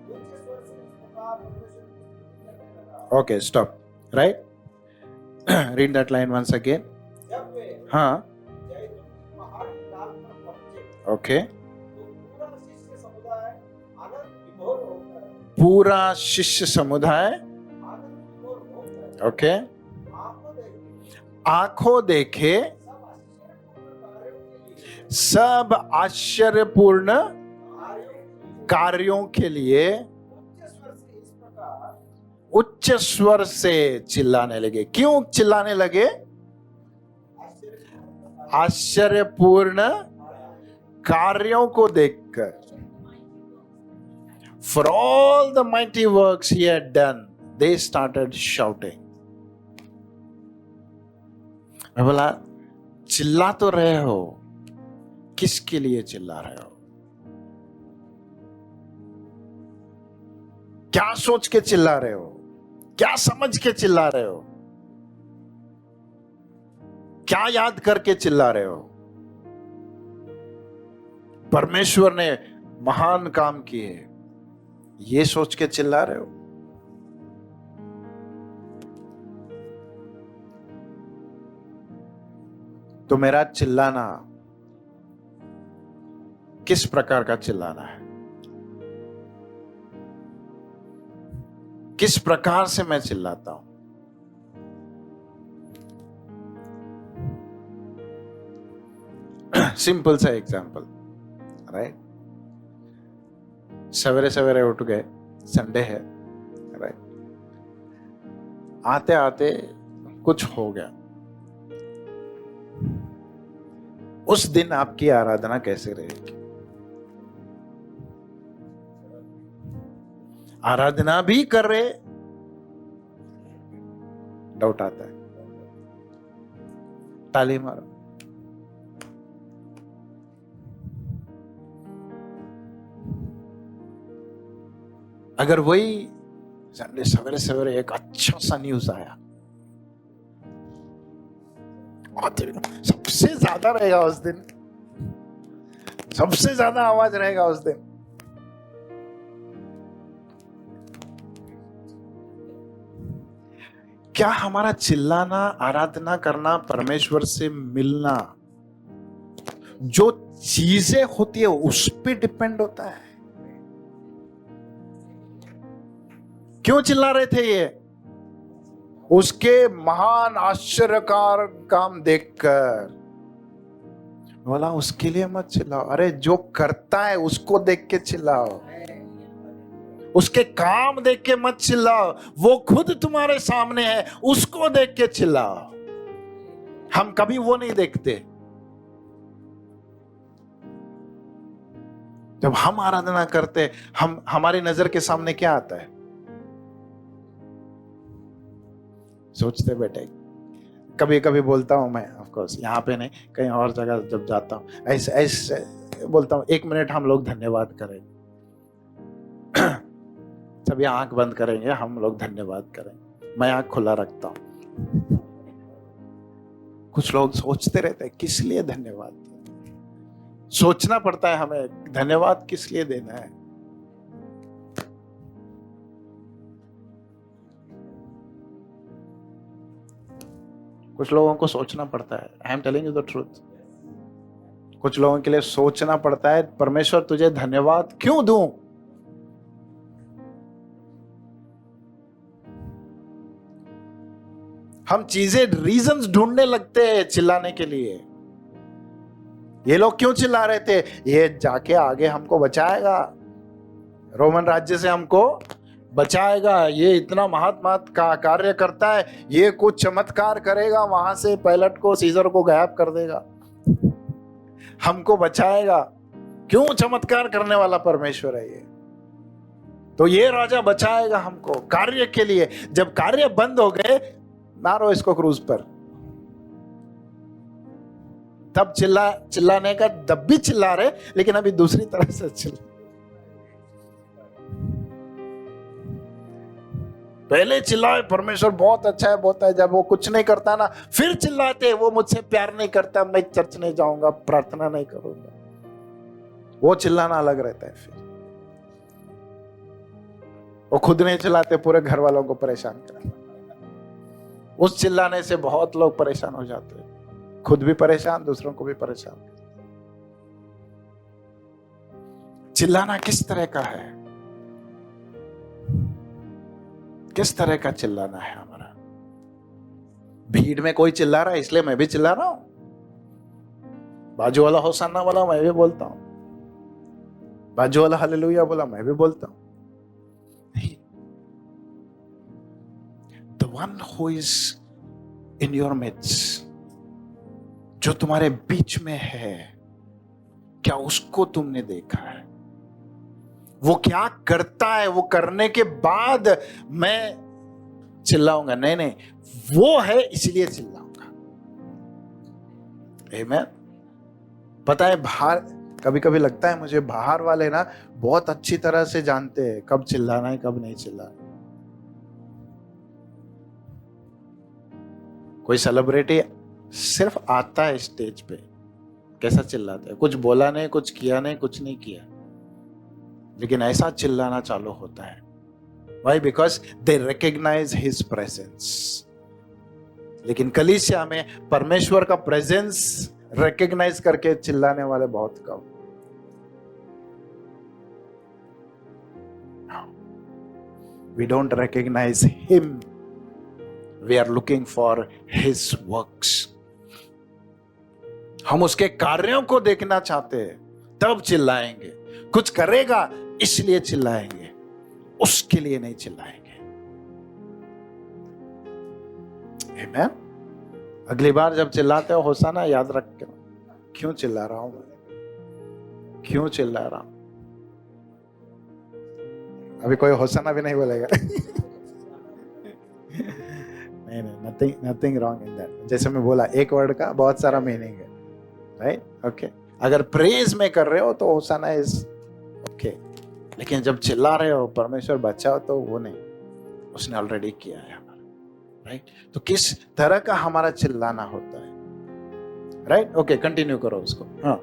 ऊंचे स्वर से इस प्रकार परमेश्वर की स्तुति करने लगा। Okay, stop, right? Read that line once again. जब वे हाँ, जैतून की पहाड़ की डाल पर पहुंचे ओके. तो पूरा शिष्य समुदाय आनंद विभोर होकर पूरा शिष्य समुदाय, आनंद विभोर होकर ओके, आंखों देखे आंखों देखे सब आश्चर्यपूर्ण कार्यों सब आश्चर्यपूर्ण कार्यों के लिए के लिए उच्च स्वर से इस प्रकार उच्च स्वर से चिल्लाने लगे. क्यों चिल्लाने लगे? आश्चर्यपूर्ण कार्यों को देखकर. For all the mighty works he had done, they started shouting. मैं बोला, चिल्ला तो रहे हो, किसके लिए चिल्ला रहे हो? क्या सोच के चिल्ला रहे हो? क्या समझ के चिल्ला रहे हो? क्या याद करके चिल्ला रहे हो? परमेश्वर ने महान काम किए, ये सोच के चिल्ला रहे हो? तो मेरा चिल्लाना किस प्रकार का चिल्लाना है? किस प्रकार से मैं चिल्लाता हूं? सिंपल सा एग्जांपल, राइट? सवेरे सवेरे उठ गए, संडे है, राइट? आते आते कुछ हो गया. उस दिन आपकी आराधना कैसे रहेगी? आराधना भी कर रहे, डाउट आता है, ताली मारो. अगर वही संडे सवेरे सवेरे एक अच्छा सा न्यूज आया, सबसे ज्यादा रहेगा उस दिन, सबसे ज्यादा आवाज रहेगा उस दिन. क्या हमारा चिल्लाना, आराधना करना, परमेश्वर से मिलना, जो चीजें होती है उस पे डिपेंड होता है? क्यों चिल्ला रहे थे ये? उसके महान आश्चर्यकार काम देखकर. बोला उसके लिए मत चिल्लाओ, अरे जो करता है उसको देख के चिल्लाओ, उसके काम देख के मत चिल्लाओ. वो खुद तुम्हारे सामने है, उसको देख के चिल्लाओ. हम कभी वो नहीं देखते. जब हम आराधना करते, हम हमारी नजर के सामने क्या आता है? सोचते बेटे, कभी कभी बोलता हूं मैं, ऑफ कोर्स यहाँ पे नहीं, कहीं और जगह जब जाता हूं ऐसे ऐसे बोलता हूं, 1 मिनट हम लोग धन्यवाद करें. सभी आंख बंद करेंगे, हम लोग धन्यवाद करेंगे. मैं आंख खुला रखता हूं. कुछ लोग सोचते रहते हैं किस लिए धन्यवाद. सोचना पड़ता है हमें, धन्यवाद किस लिए देना है. कुछ लोगों को सोचना पड़ता है. I am telling you the truth. कुछ लोगों के लिए सोचना पड़ता है, परमेश्वर तुझे धन्यवाद क्यों दूं? हम चीजें, रीजंस ढूंढने लगते हैं चिल्लाने के लिए. ये लोग क्यों चिल्ला रहे थे? ये जाके आगे हमको बचाएगा, रोमन राज्य से हमको बचाएगा, ये इतना महात्मा का कार्य करता है, ये कुछ चमत्कार करेगा, वहां से पायलट को, सीजर को गायब कर देगा, हमको बचाएगा. क्यों? चमत्कार करने वाला परमेश्वर है ये. तो ये राजा बचाएगा हमको कार्य के लिए. जब कार्य बंद हो गए, मारो इसको क्रूज पर. तब चिल्लाने का, तब भी चिल्ला रहे, लेकिन अभी दूसरी तरह से चिल्ला. पहले चिल्लाए परमेश्वर बहुत अच्छा है, बहुत है. जब वो कुछ नहीं करता ना, फिर चिल्लाते वो मुझसे प्यार नहीं करता, मैं चर्च नहीं जाऊंगा, प्रार्थना नहीं करूंगा. वो चिल्लाना अलग रहता है. फिर वो खुद नहीं चिल्लाते, पूरे घर वालों को परेशान करते. उस चिल्लाने से बहुत लोग परेशान हो जाते हैं, खुद भी परेशान, दूसरों को भी परेशान। चिल्लाना किस तरह का है? किस तरह का चिल्लाना है हमारा? भीड़ में कोई चिल्ला रहा है इसलिए मैं भी चिल्ला रहा हूं, बाजू वाला होशाना वाला मैं भी बोलता हूं, बाजू वाला हालेलुया बोला मैं भी बोलता हूं। नहीं, the one who is in your midst, जो तुम्हारे बीच में है, क्या उसको तुमने देखा है? वो क्या करता है? वो करने के बाद मैं चिल्लाऊंगा? नहीं नहीं, वो है इसलिए चिल्लाऊंगा। आमीन। पता है, बाहर कभी कभी लगता है मुझे, बाहर वाले ना बहुत अच्छी तरह से जानते हैं कब चिल्लाना है कब नहीं चिल्लाना। कोई सेलिब्रिटी सिर्फ आता है स्टेज पे, कैसा चिल्लाता है, कुछ बोला नहीं, कुछ किया नहीं, कुछ नहीं किया, लेकिन ऐसा चिल्लाना चालू होता है। Why? Because they recognize his presence. लेकिन कलीसिया में परमेश्वर का प्रेजेंस रिकॉग्नाइज करके चिल्लाने वाले बहुत कम। We don't recognize him. We are looking for his works. हम उसके कार्यों को देखना चाहते हैं, तब चिल्लाएंगे। कुछ करेगा इसलिए चिल्लाएंगे, उसके लिए नहीं चिल्लाएंगे। आमीन। अगली बार जब चिल्लाते हो होशाना, याद रख के क्यों चिल्ला रहा हूं मैं, क्यों चिल्ला रहा हूं। अभी कोई होशाना भी नहीं बोलेगा। नहीं नहीं, नथिंग रॉन्ग इन दैट। जैसे मैं बोला, एक वर्ड का बहुत सारा मीनिंग है, राइट? ओके, अगर प्रेज में कर रहे हो तो होशाना इज ओके, लेकिन जब चिल्ला रहे हो परमेश्वर बचाओ, तो वो नहीं, उसने ऑलरेडी किया है हमारा, राइट? तो किस तरह का हमारा चिल्लाना होता है, राइट? ओके, कंटिन्यू करो उसको। हाँ,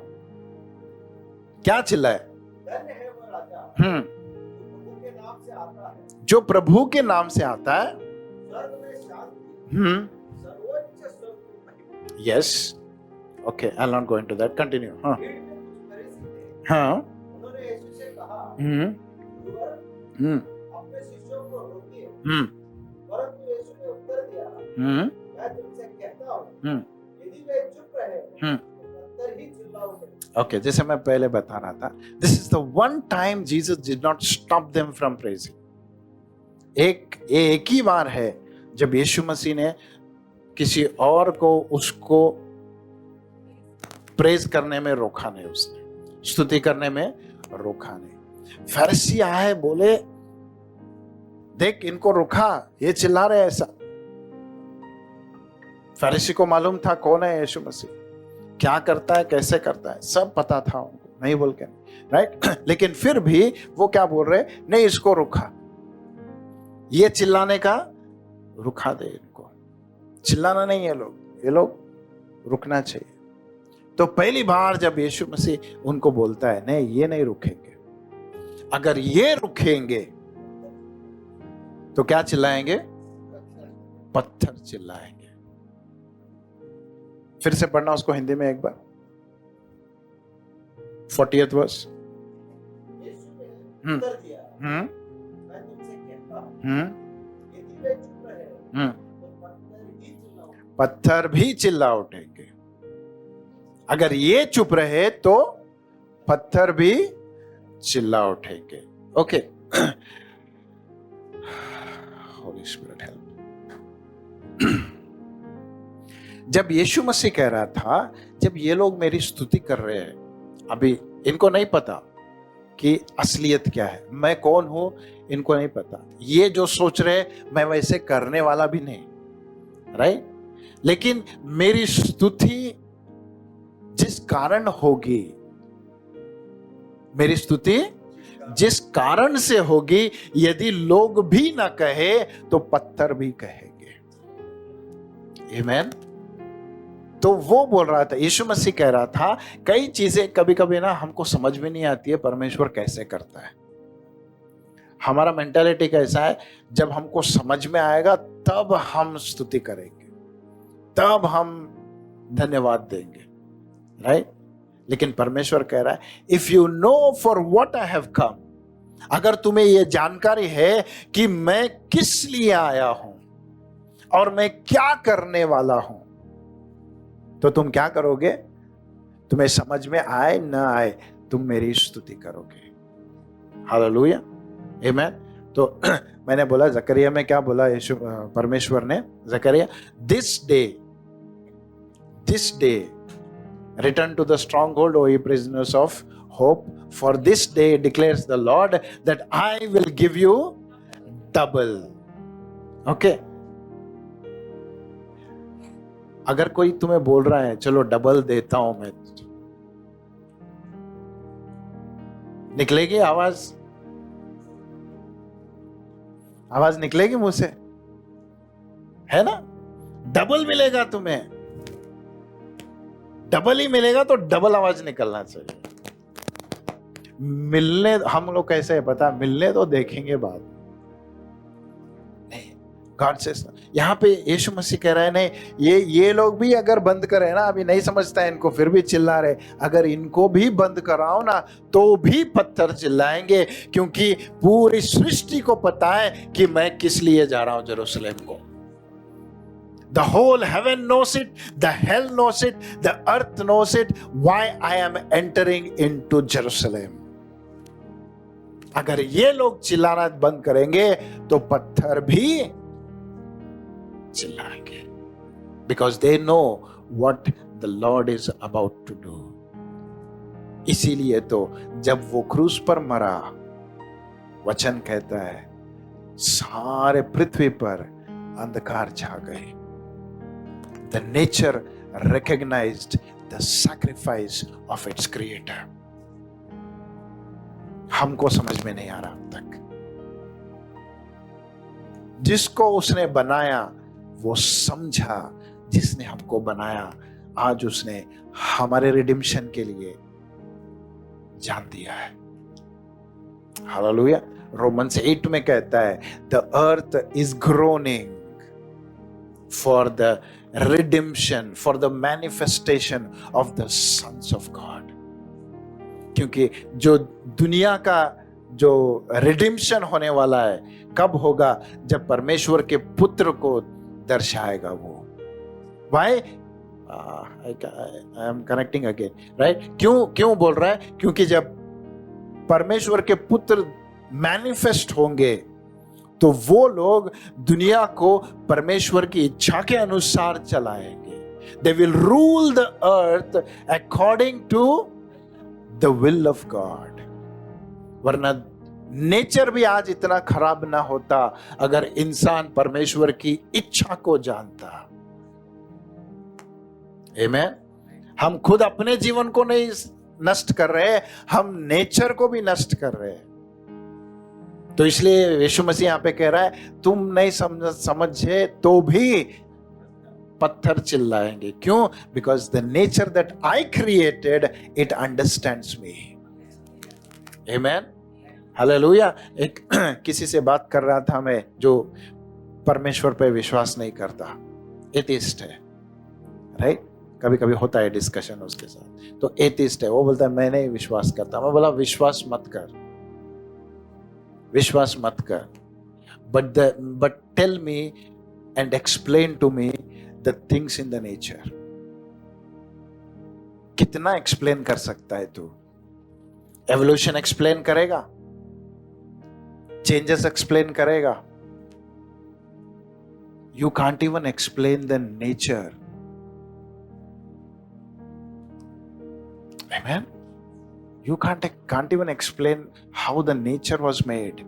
क्या चिल्लाए? धन्य है वो राजा जो प्रभु के नाम से आता है, जो प्रभु के नाम से आता है। स्वर्ग में शांति, सर्वोच्च स्वर्ग में महिमा। Yes, okay, I not going to that, continue. हाँ भीड़ में कुछ फरीसी थे, हाँ, उन्होंने यीशु से कहा, गुरुवर, अपने शिष्यों को रोकिए। परंतु यीशु ने उत्तर दिया, मैं तुमसे कहता हूँ, यदि वे चुप रहे तो पत्थर ही चिल्ला उठे। ओके, जैसे मैं पहले बता रहा था, this is the one time Jesus did not stop them from praising. एक ही बार है जब यीशु मसीह ने किसी और को उसको प्रेज करने में रोका नहीं, उसने स्तुति करने में रोका नहीं। फरीसी आए, बोले देख इनको रोका, ये चिल्ला रहे ऐसा। फरीसी को मालूम था कौन है यीशु मसीह, क्या करता है, कैसे करता है, सब पता था उनको, नहीं बोल के नहीं, राइट? लेकिन फिर भी वो क्या बोल रहे, नहीं इसको रुका, ये चिल्लाने का रुका दे, इनको चिल्लाना नहीं है, ये लोग रुकना चाहिए। तो पहली बार जब यीशु मसीह उनको बोलता है, नहीं ये नहीं रुकेंगे, अगर ये रुकेंगे तो क्या चिल्लाएंगे? पत्थर चिल्लाएंगे। फिर से पढ़ना उसको हिंदी में एक बार, 40th वर्स। यीशु ने उत्तर दिया, मैं तुमसे कहता हूँ, यदि वे चुप रहे तो पत्थर ही चिल्ला उठे। पत्थर भी चिल्ला उठेंगे। अगर ये चुप रहे तो पत्थर भी चिल्ला उठेंगे। Okay, Holi spirit help. जब यीशु मसीह कह रहा था, जब ये लोग मेरी स्तुति कर रहे हैं, अभी इनको नहीं पता कि असलियत क्या है, मैं कौन हूं, इनको नहीं पता। ये जो सोच रहे मैं वैसे करने वाला भी नहीं, राइट? लेकिन मेरी स्तुति जिस कारण होगी, मेरी स्तुति जिस कारण से होगी, यदि लोग भी ना कहे तो पत्थर भी कहेंगे। आमीन। तो वो बोल रहा था, यीशु मसीह कह रहा था, कई चीजें कभी कभी ना हमको समझ में नहीं आती है परमेश्वर कैसे करता है। हमारा मेंटालिटी कैसा है, जब हमको समझ में आएगा तब हम स्तुति करेंगे, तब हम धन्यवाद देंगे, राइट? लेकिन परमेश्वर कह रहा है, if you know for what I have come, अगर तुम्हें यह जानकारी है कि मैं किस लिए आया हूं और मैं क्या करने वाला हूं, तो तुम क्या करोगे? तुम्हें समझ में आए ना आए, तुम मेरी स्तुति करोगे। हालेलुया, आमेन। तो मैंने बोला जकरिया में क्या बोला यीशु परमेश्वर ने? जकरिया, this day return to the stronghold, O ye prisoners of hope, for this day declares the Lord that I will give you double. Okay? अगर कोई तुम्हें बोल रहा है चलो डबल देता हूं मैं, निकलेगी आवाज निकलेगी मुंह से, है ना? डबल मिलेगा तुम्हें, डबल ही मिलेगा, तो डबल आवाज निकलना चाहिए। मिलने हम लोग कैसे है पता, मिलने तो देखेंगे बाद नहीं। गॉड से यहां पे यीशु मसीह कह रहा है, नहीं ये लोग भी अगर बंद करे ना, अभी नहीं समझता है इनको, फिर भी चिल्ला रहे, अगर इनको भी बंद कराओ ना तो भी पत्थर चिल्लाएंगे, क्योंकि पूरी सृष्टि को पता है कि मैं किस लिए जा रहा हूं जेरूशलेम को। The whole heaven knows it, the hell knows it, the earth knows it, why I am entering into Jerusalem. अगर ये लोग चिल्लाना बंद करेंगे तो पत्थर भी चिल्लाएंगे, because they know what the Lord is about to do. इसीलिए तो जब वो क्रूस पर मरा, वचन कहता है सारे पृथ्वी पर अंधकार छा गए। The nature recognized the sacrifice of its creator. हमको समझ में नहीं आ रहा अब तक। जिसको उसने बनाया वो समझा, जिसने हमको बनाया आज उसने हमारे रिडिम्पशन के लिए जान दिया है। हालेलुया। रोमन्स 8 में कहता है, the earth is groaning for the redemption, for the manifestation of the sons of God. क्योंकि जो दुनिया का जो रिडिम्पशन होने वाला है कब होगा? जब परमेश्वर के पुत्र को दर्शाएगा वो। Why? I am connecting again, right? क्यों बोल रहा है? क्योंकि जब परमेश्वर के पुत्र मैनिफेस्ट होंगे तो वो लोग दुनिया को परमेश्वर की इच्छा के अनुसार चलाएंगे। They will rule the earth according to the will of God. वरना नेचर भी आज इतना खराब ना होता अगर इंसान परमेश्वर की इच्छा को जानता। आमेन। हम खुद अपने जीवन को नहीं नष्ट कर रहे, हम नेचर को भी नष्ट कर रहे हैं। तो इसलिए यीशु मसीह यहां पे कह रहा है, तुम नहीं समझे तो भी पत्थर चिल्लाएंगे। क्यों? Because the nature that I created it understands me. Amen, hallelujah. एक किसी से बात कर रहा था मैं जो परमेश्वर पे विश्वास नहीं करता, एथिस्ट है, राइट? कभी कभी होता है डिस्कशन उसके साथ। तो एथिस्ट है, वो बोलता है मैं नहीं विश्वास करता। मैं बोला विश्वास मत कर, विश्वास मत कर, but tell me and explain to me the things in the nature. कितना एक्सप्लेन कर सकता है तू? एवोल्यूशन एक्सप्लेन करेगा? चेंजेस एक्सप्लेन करेगा? You can't even explain the nature. Amen. You can't even explain how the nature was made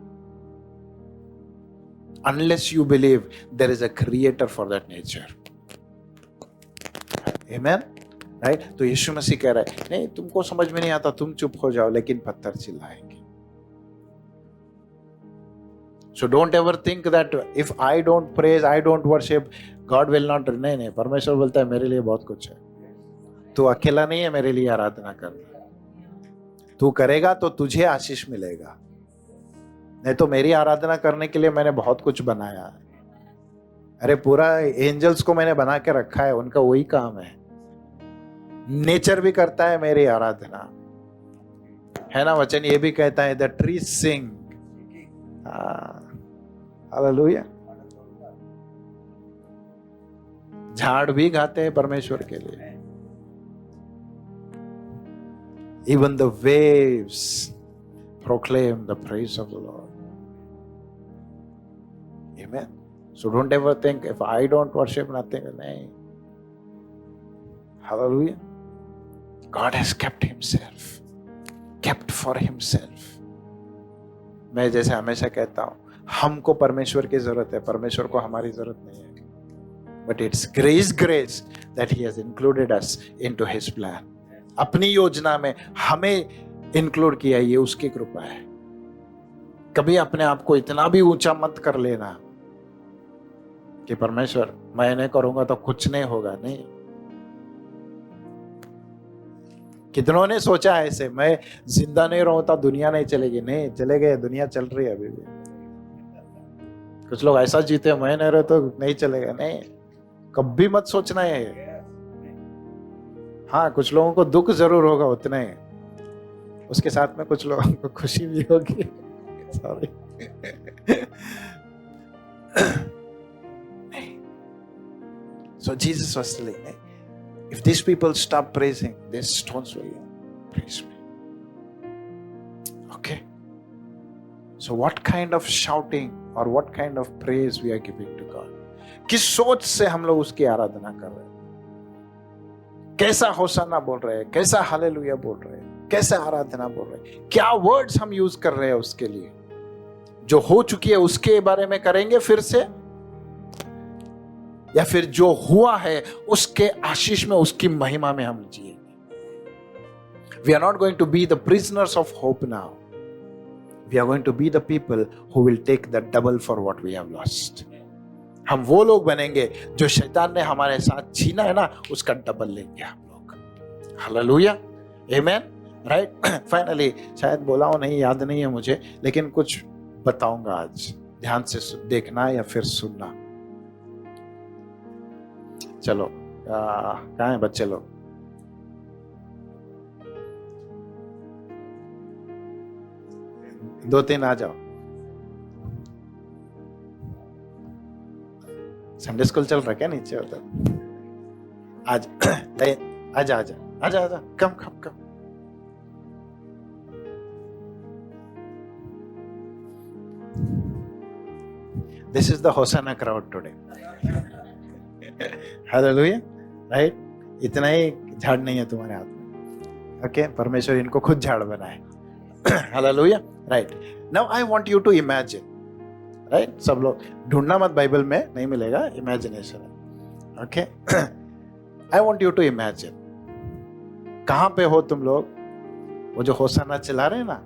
unless you believe there is a creator for that nature. Amen. Right? तो यीशु मसीह कह रहा है, नहीं तुमको समझ में नहीं आता, तुम चुप हो जाओ, लेकिन पत्थर चिल्लाएंगे। So don't ever think that if I don't praise, I don't worship, God will not. नहीं, परमेश्वर बोलता है मेरे लिए बहुत कुछ है, तू अकेला नहीं है मेरे लिए आराधना करना। तू करेगा तो तुझे आशीष मिलेगा। नहीं तो मेरी आराधना करने के लिए मैंने बहुत कुछ बनाया है। अरे पूरा एंजल्स को मैंने बना के रखा है, उनका वही काम है। नेचर भी करता है मेरी आराधना, है ना। वचन ये भी कहता है द ट्री सिंग। हालेलुया। झाड़ भी गाते हैं परमेश्वर के लिए। Even the waves proclaim the praise of the Lord. Amen. So don't ever think if I don't worship, nothing. No. Hallelujah. God has kept himself, kept for himself. मैं जैसे हमेशा कहता हूं, हमको परमेश्वर की जरूरत है, परमेश्वर को हमारी जरूरत नहीं है। But it's grace that he has included us into his plan. अपनी योजना में हमें इंक्लूड किया, ये उसकी कृपा है। कभी अपने आप को इतना भी ऊंचा मत कर लेना कि परमेश्वर मैं नहीं करूंगा तो कुछ नहीं होगा। नहीं, कितनों ने सोचा ऐसे, मैं जिंदा नहीं रहूं तो दुनिया नहीं चलेगी। नहीं चलेगी, दुनिया चल रही है अभी भी। कुछ लोग ऐसा जीते, मैं नहीं रहे तो नहीं चलेगा। नहीं, कभी मत सोचना है। हाँ, कुछ लोगों को दुख जरूर होगा, उतना ही, उसके साथ में कुछ लोगों को खुशी भी होगी। Sorry. So Jesus was telling me, if these people stop praising, these stones will praise me. Okay. So what kind of shouting or what kind of praise we are giving to God? किस सोच से हम लोग उसकी आराधना कर रहे हैं? कैसा होशाना बोल रहे हैं, कैसा हालेलुया बोल रहे हैं, कैसा आराधना बोल रहे हैं, क्या वर्ड्स हम यूज कर रहे हैं उसके लिए। जो हो चुकी है उसके बारे में करेंगे फिर से, या फिर जो हुआ है उसके आशीष में, उसकी महिमा में हम जिएंगे। We are not going to be the prisoners of hope now. We are going to be the people who will take the double for what we have lost. हम वो लोग बनेंगे जो शैतान ने हमारे साथ छीना है ना, उसका डबल लेंगे हम लोग। हालेलुया, आमेन, राइट। फाइनली शायद बोला हो नहीं, याद नहीं है मुझे, लेकिन कुछ बताऊंगा आज, ध्यान से देखना या फिर सुनना। चलो, कहाँ हैं बच्चे लोग? दो तीन आ जाओ। संडे स्कूल चल रहा क्या नीचे उधर? आज आजा आजा आजा आजा, कम कम कम। This is the Hosanna crowd today. Hallelujah, right? इतना ही झाड़ नहीं है तुम्हारे हाथ में। ओके, परमेश्वर इनको खुद झाड़ बनाए। Hallelujah, right? Now I want you to imagine. Right, सब लोग ढूंढना मत, बाइबल में नहीं मिलेगा, इमेजिनेशन है। Okay, I want you to imagine, कहां पे हो तुम लोग? वो जो होसाना चिल्ला रहे हैं ना,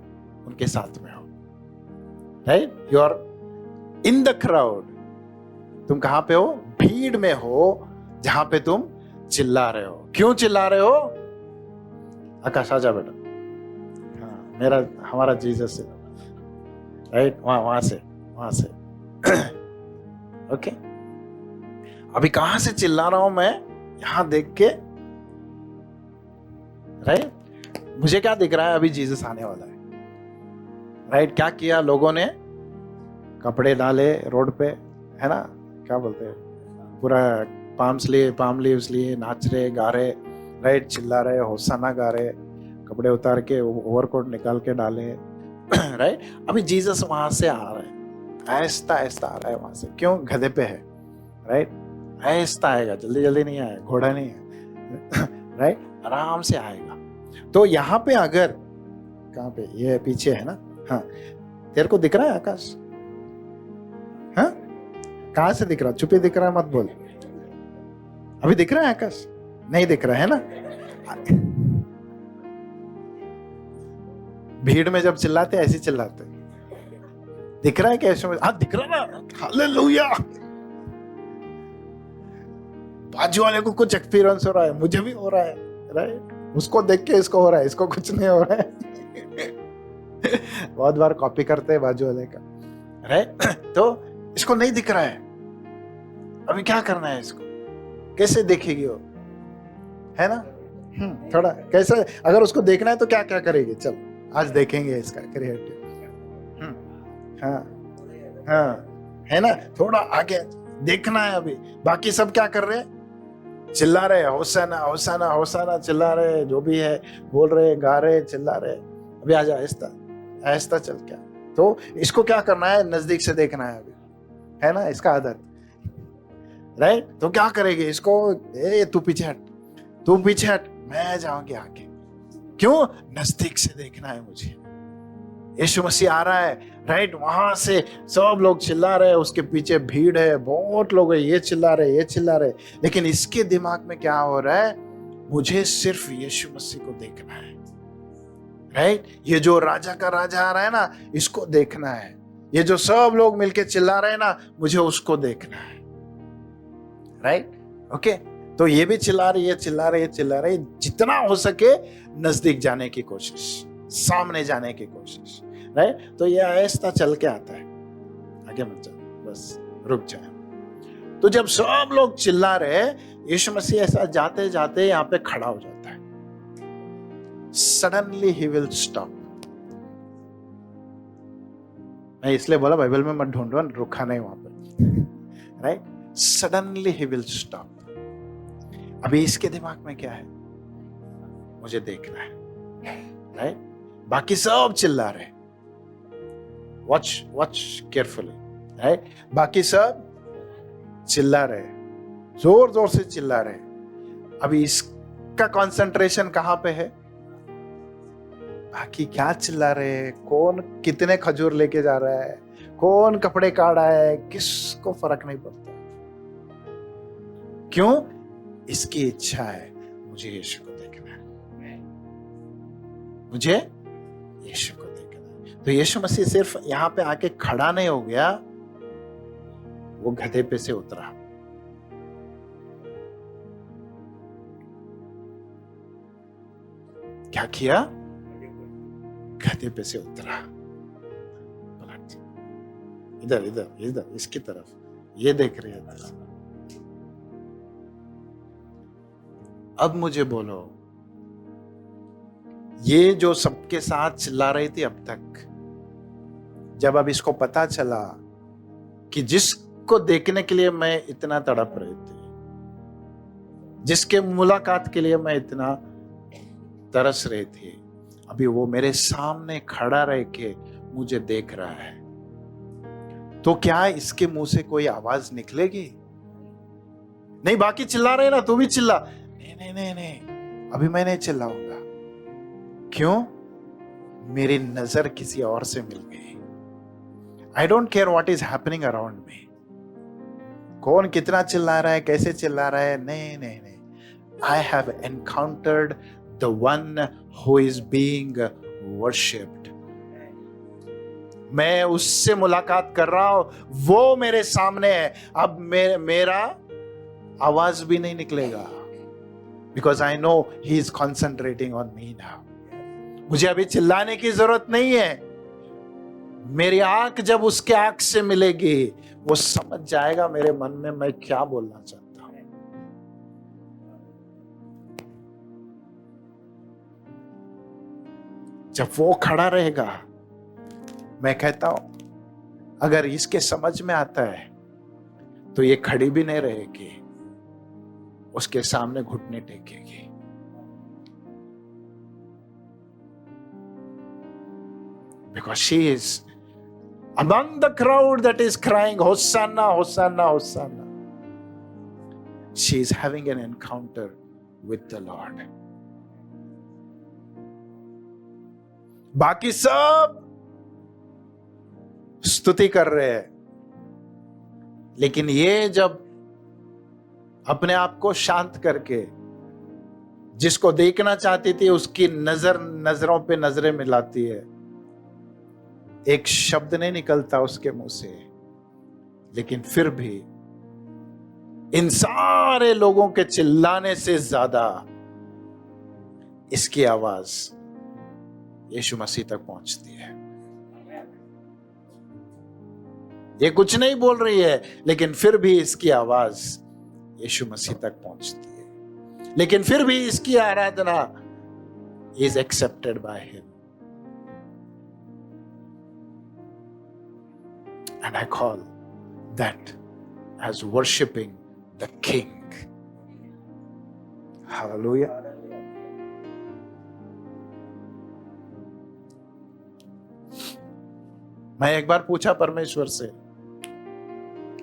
उनके साथ में हो। Right, you are in the crowd. तुम कहां पे हो? भीड़ में हो, जहां पे तुम चिल्ला रहे हो। क्यों चिल्ला रहे हो? आकाश आजा बेटा। हाँ, हमारा जीसस है, राइट, वहां से ओके। अभी कहां से चिल्ला रहा हूं मैं? यहां देख के, राइट। मुझे क्या दिख रहा है? अभी जीसस आने वाला है, राइट। क्या किया लोगों ने? कपड़े डाले रोड पे, है ना, क्या बोलते हैं, पूरा पाम लीव्स लिए, नाच रहे, गा रहे, राइट, चिल्ला रहे, होसाना गा रहे, कपड़े उतार के ओवरकोट निकाल के डाले, राइट। अभी जीसस वहां से आ रहा है, आहिस्ता आहिस्ता आ रहा है वहां से। क्यों? गधे पे है, राइट, आहिस्ता आएगा, जल्दी जल्दी नहीं आएगा, घोड़ा नहीं है, राइट, आराम से आएगा। तो यहाँ पे अगर, कहाँ पे? ये पीछे है ना। हाँ, तेरे को दिख रहा है आकाश? हाँ, कहाँ से दिख रहा? चुपे दिख रहा है, मत बोल। अभी दिख रहा है आकाश? नहीं दिख रहा है ना। भीड़ में जब चिल्लाते ऐसे चिल्लाते। दिख रहा है कैसे? हाँ, दिख रहा है ना। हालेलुया। बाजू वाले को कुछ एक्सपीरियंस हो रहा है, मुझे भी हो रहा है, राइट। उसको देख के इसको हो रहा है, इसको कुछ नहीं हो रहा है। बहुत बार कॉपी करते हैं बाजू वाले का, राइट? तो इसको नहीं दिख रहा है, अभी क्या करना है इसको, कैसे देखेगी वो, है ना? थोड़ा कैसे, अगर उसको देखना है तो क्या क्या करेगी, चल आज देखेंगे इसका क्रिएटिव। हाँ हाँ, है ना? थोड़ा आगे देखना है अभी। बाकी सब क्या कर रहे हैं? चिल्ला रहे, होसाना होसाना होसाना चिल्ला रहे, जो भी है बोल रहे, गा रहे, चिल्ला रहे। अभी आजा, आहिस्ता आहिस्ता चल। क्या तो इसको क्या करना है? नजदीक से देखना है अभी, है ना? इसका आदत, राइट? तो क्या करेगी इसको? ए तू पीछे हट, तू पीछे हट, मैं जाऊंगी आगे। क्यों? नजदीक से देखना है मुझे। यीशु मसीह आ रहा है, राइट? वहां से सब लोग चिल्ला रहे, उसके पीछे भीड़ है, बहुत लोग है, ये चिल्ला रहे, ये चिल्ला रहे, लेकिन इसके दिमाग में क्या हो रहा है? मुझे सिर्फ यीशु मसीह को देखना है, राइट? ये जो राजा का राजा आ रहा है ना, इसको देखना है। ये जो सब लोग मिलके चिल्ला रहे हैं ना, मुझे उसको देखना है, राइट? ओके, तो ये भी चिल्ला रही है, चिल्ला रही है, चिल्ला रही है। जितना हो सके नजदीक जाने की कोशिश, सामने जाने की कोशिश, राइट? तो ये आहिस्ता चल के आता है, आगे मत चल, बस रुक जाए। तो जब सब लोग चिल्ला रहे, यीशु मसीह ऐसा जाते जाते यहाँ पे खड़ा हो जाता है। Suddenly he will stop. मैं इसलिए बोला बाइबल में मत ढूंढो, रुका नहीं वहां पे, right? Suddenly he will stop. अभी इसके दिमाग में क्या है? मुझे देखना है, राइट? बाकी सब चिल्ला रहे, वॉच केयरफुली, राइट? बाकी सब चिल्ला रहे, जोर जोर से चिल्ला रहे। अभी इसका कंसंट्रेशन कहां पे है? बाकी क्या चिल्ला रहे, कौन कितने खजूर लेके जा रहा है, कौन कपड़े काट रहा है, किसको फर्क नहीं पड़ता। क्यों? इसकी इच्छा है मुझे यीशु को देखना है, मुझे यीशु को देखना है। तो यीशु मसीह सिर्फ यहां पे आके खड़ा नहीं हो गया, वो गधे पे से उतरा। क्या किया? गधे पे से उतरा। इधर इधर इधर, इसकी तरफ, ये देख रही है। अब मुझे बोलो, ये जो सबके साथ चिल्ला रही थी अब तक, जब अब इसको पता चला कि जिसको देखने के लिए मैं इतना तड़प रही थी, जिसके मुलाकात के लिए मैं इतना तरस रही थी, अभी वो मेरे सामने खड़ा रह के मुझे देख रहा है, तो क्या इसके मुंह से कोई आवाज निकलेगी? नहीं, बाकी चिल्ला रहे ना, तू भी चिल्ला। नहीं नहीं नहीं, अभी मैं नहीं चिल्लाऊंगा। क्यों? मेरी नजर किसी और से मिल गई। I don't care what is happening around me, कौन कितना चिल्ला रहा है, कैसे चिल्ला रहा है, नहीं नहीं नहीं। I have encountered the one who is being worshipped. मैं उससे मुलाकात कर रहा हूं, वो मेरे सामने है। अब मेरा आवाज भी नहीं निकलेगा, because I know he is concentrating on me now. मुझे अभी चिल्लाने की जरूरत नहीं है। मेरी आंख जब उसके आंख से मिलेगी, वो समझ जाएगा मेरे मन में मैं क्या बोलना चाहता हूं। जब वो खड़ा रहेगा, मैं कहता हूं अगर इसके समझ में आता है तो ये खड़ी भी नहीं रहेगी, उसके सामने घुटने टेकेगी। Because she is among the crowd that is crying, Hosanna, Hosanna, Hosanna. She is having an encounter with the Lord. बाकी सब स्तुति कर रहे हैं, लेकिन ये जब अपने आप को शांत करके जिसको देखना चाहती थी उसकी नजरों पे नजरें मिलाती है, एक शब्द नहीं निकलता उसके मुंह से, लेकिन फिर भी इन सारे लोगों के चिल्लाने से ज्यादा इसकी आवाज यीशु मसीह तक पहुंचती है। ये कुछ नहीं बोल रही है, लेकिन फिर भी इसकी आवाज यीशु मसीह तक पहुंचती है, लेकिन फिर भी इसकी आराधना is accepted by him. And I call that as worshipping the king. Hallelujah. मैं एक बार पूछा परमेश्वर से,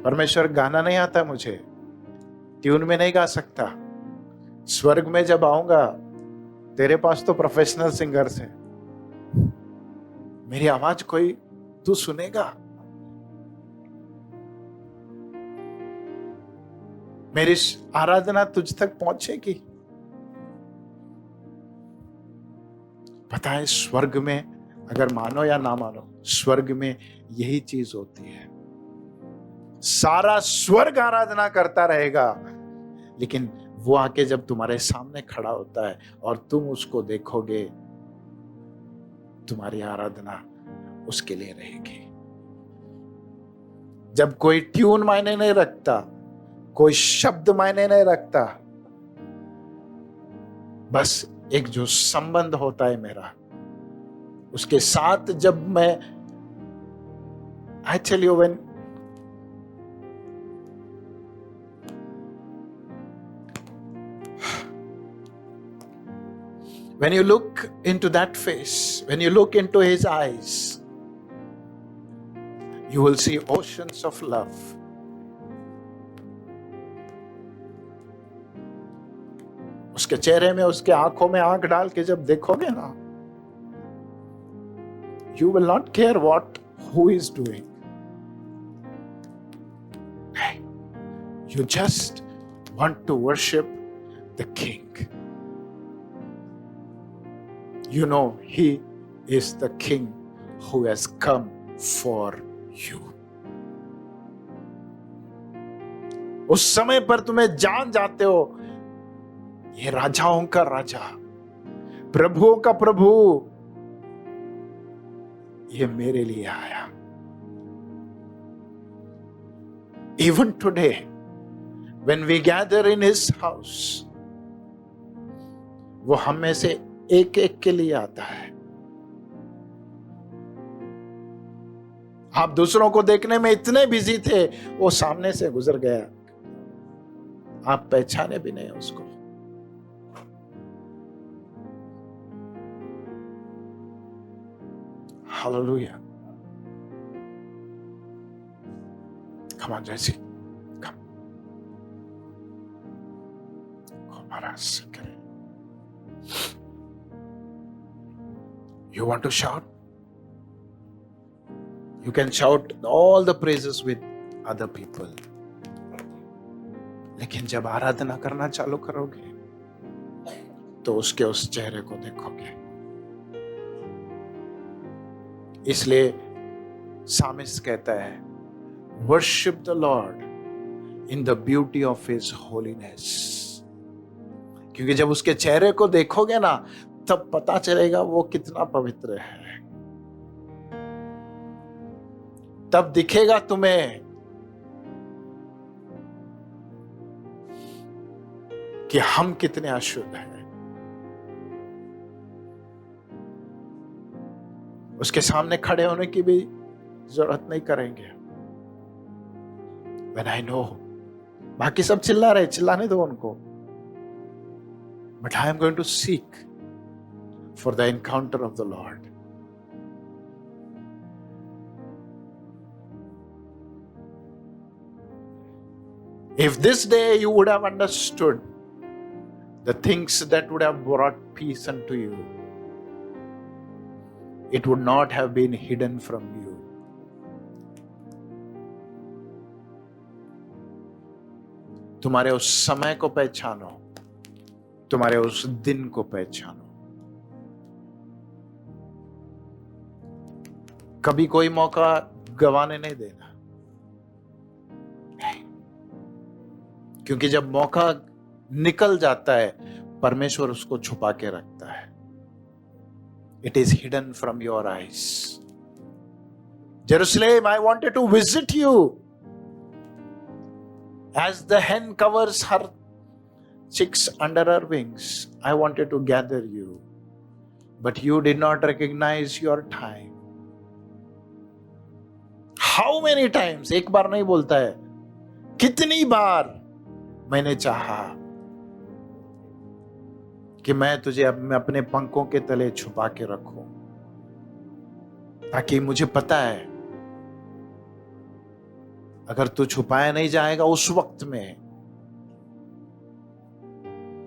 परमेश्वर गाना नहीं आता मुझे, ट्यून में नहीं गा सकता, स्वर्ग में जब आऊंगा तेरे पास तो प्रोफेशनल सिंगर्स हैं, मेरी आवाज कोई तू सुनेगा? मेरी आराधना तुझ तक पहुंचेगी? पता है स्वर्ग में, अगर मानो या ना मानो, स्वर्ग में यही चीज होती है। सारा स्वर्ग आराधना करता रहेगा, लेकिन वो आके जब तुम्हारे सामने खड़ा होता है और तुम उसको देखोगे, तुम्हारी आराधना उसके लिए रहेगी। जब कोई ट्यून मायने नहीं रखता, कोई शब्द मायने नहीं रखता, बस एक जो संबंध होता है मेरा उसके साथ, जब मैं I tell you when you look into that face, when you look into his eyes, you will see oceans of love. उसके चेहरे में, उसके आंखों में आंख डाल के जब देखोगे ना, you will not care who is doing. You just want to worship the King. You know he is the King who has come for you. उस समय पर तुम्हें जान जाते हो, ये राजाओं का राजा, प्रभुओं का प्रभु, ये मेरे लिए आया। Even today, when we gather in his house, वो हम में से एक एक के लिए आता है। आप दूसरों को देखने में इतने बिजी थे, वो सामने से गुजर गया, आप पहचाने भी नहीं उसको। Hallelujah. Come on, Jesse. Come. You want to shout? You can shout all the praises with other people. लेकिन जब आराधना करना चालू करोगे, तो उसके उस चेहरे को देखोगे। इसलिए सामिस्ट कहता है, worship the Lord in the beauty of his holiness. क्योंकि जब उसके चेहरे को देखोगे ना, तब पता चलेगा वो कितना पवित्र है। तब दिखेगा तुम्हें कि हम कितने अशुद्ध हैं। उसके सामने खड़े होने की भी जरूरत नहीं करेंगे। When I know, बाकी सब चिल्ला रहे, चिल्लाने दो उनको, but I am going to seek for the encounter of the Lord. If this day you would have understood the things that would have brought peace unto you, it would not have been hidden from you. तुम्हारे उस समय को पहचानो, तुम्हारे उस दिन को पहचानो। कभी कोई मौका गंवाने नहीं देना, क्योंकि जब मौका निकल जाता है, परमेश्वर उसको छुपा के रखता है। It is hidden from your eyes. Jerusalem, I wanted to visit you. As the hen covers her chicks under her wings, I wanted to gather you. But you did not recognize your time. How many times? एक बार नहीं बोलता है, कितनी बार मैंने चाहा कि मैं तुझे अपने पंखों के तले छुपा के रखूं, ताकि मुझे पता है अगर तू छुपाया नहीं जाएगा उस वक्त में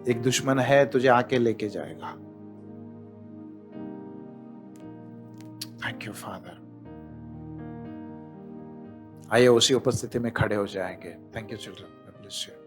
एक दुश्मन है तुझे आके लेके जाएगा। Thank you father. आइए उसी उपस्थिति में खड़े हो जाएंगे। Thank you children, God bless you.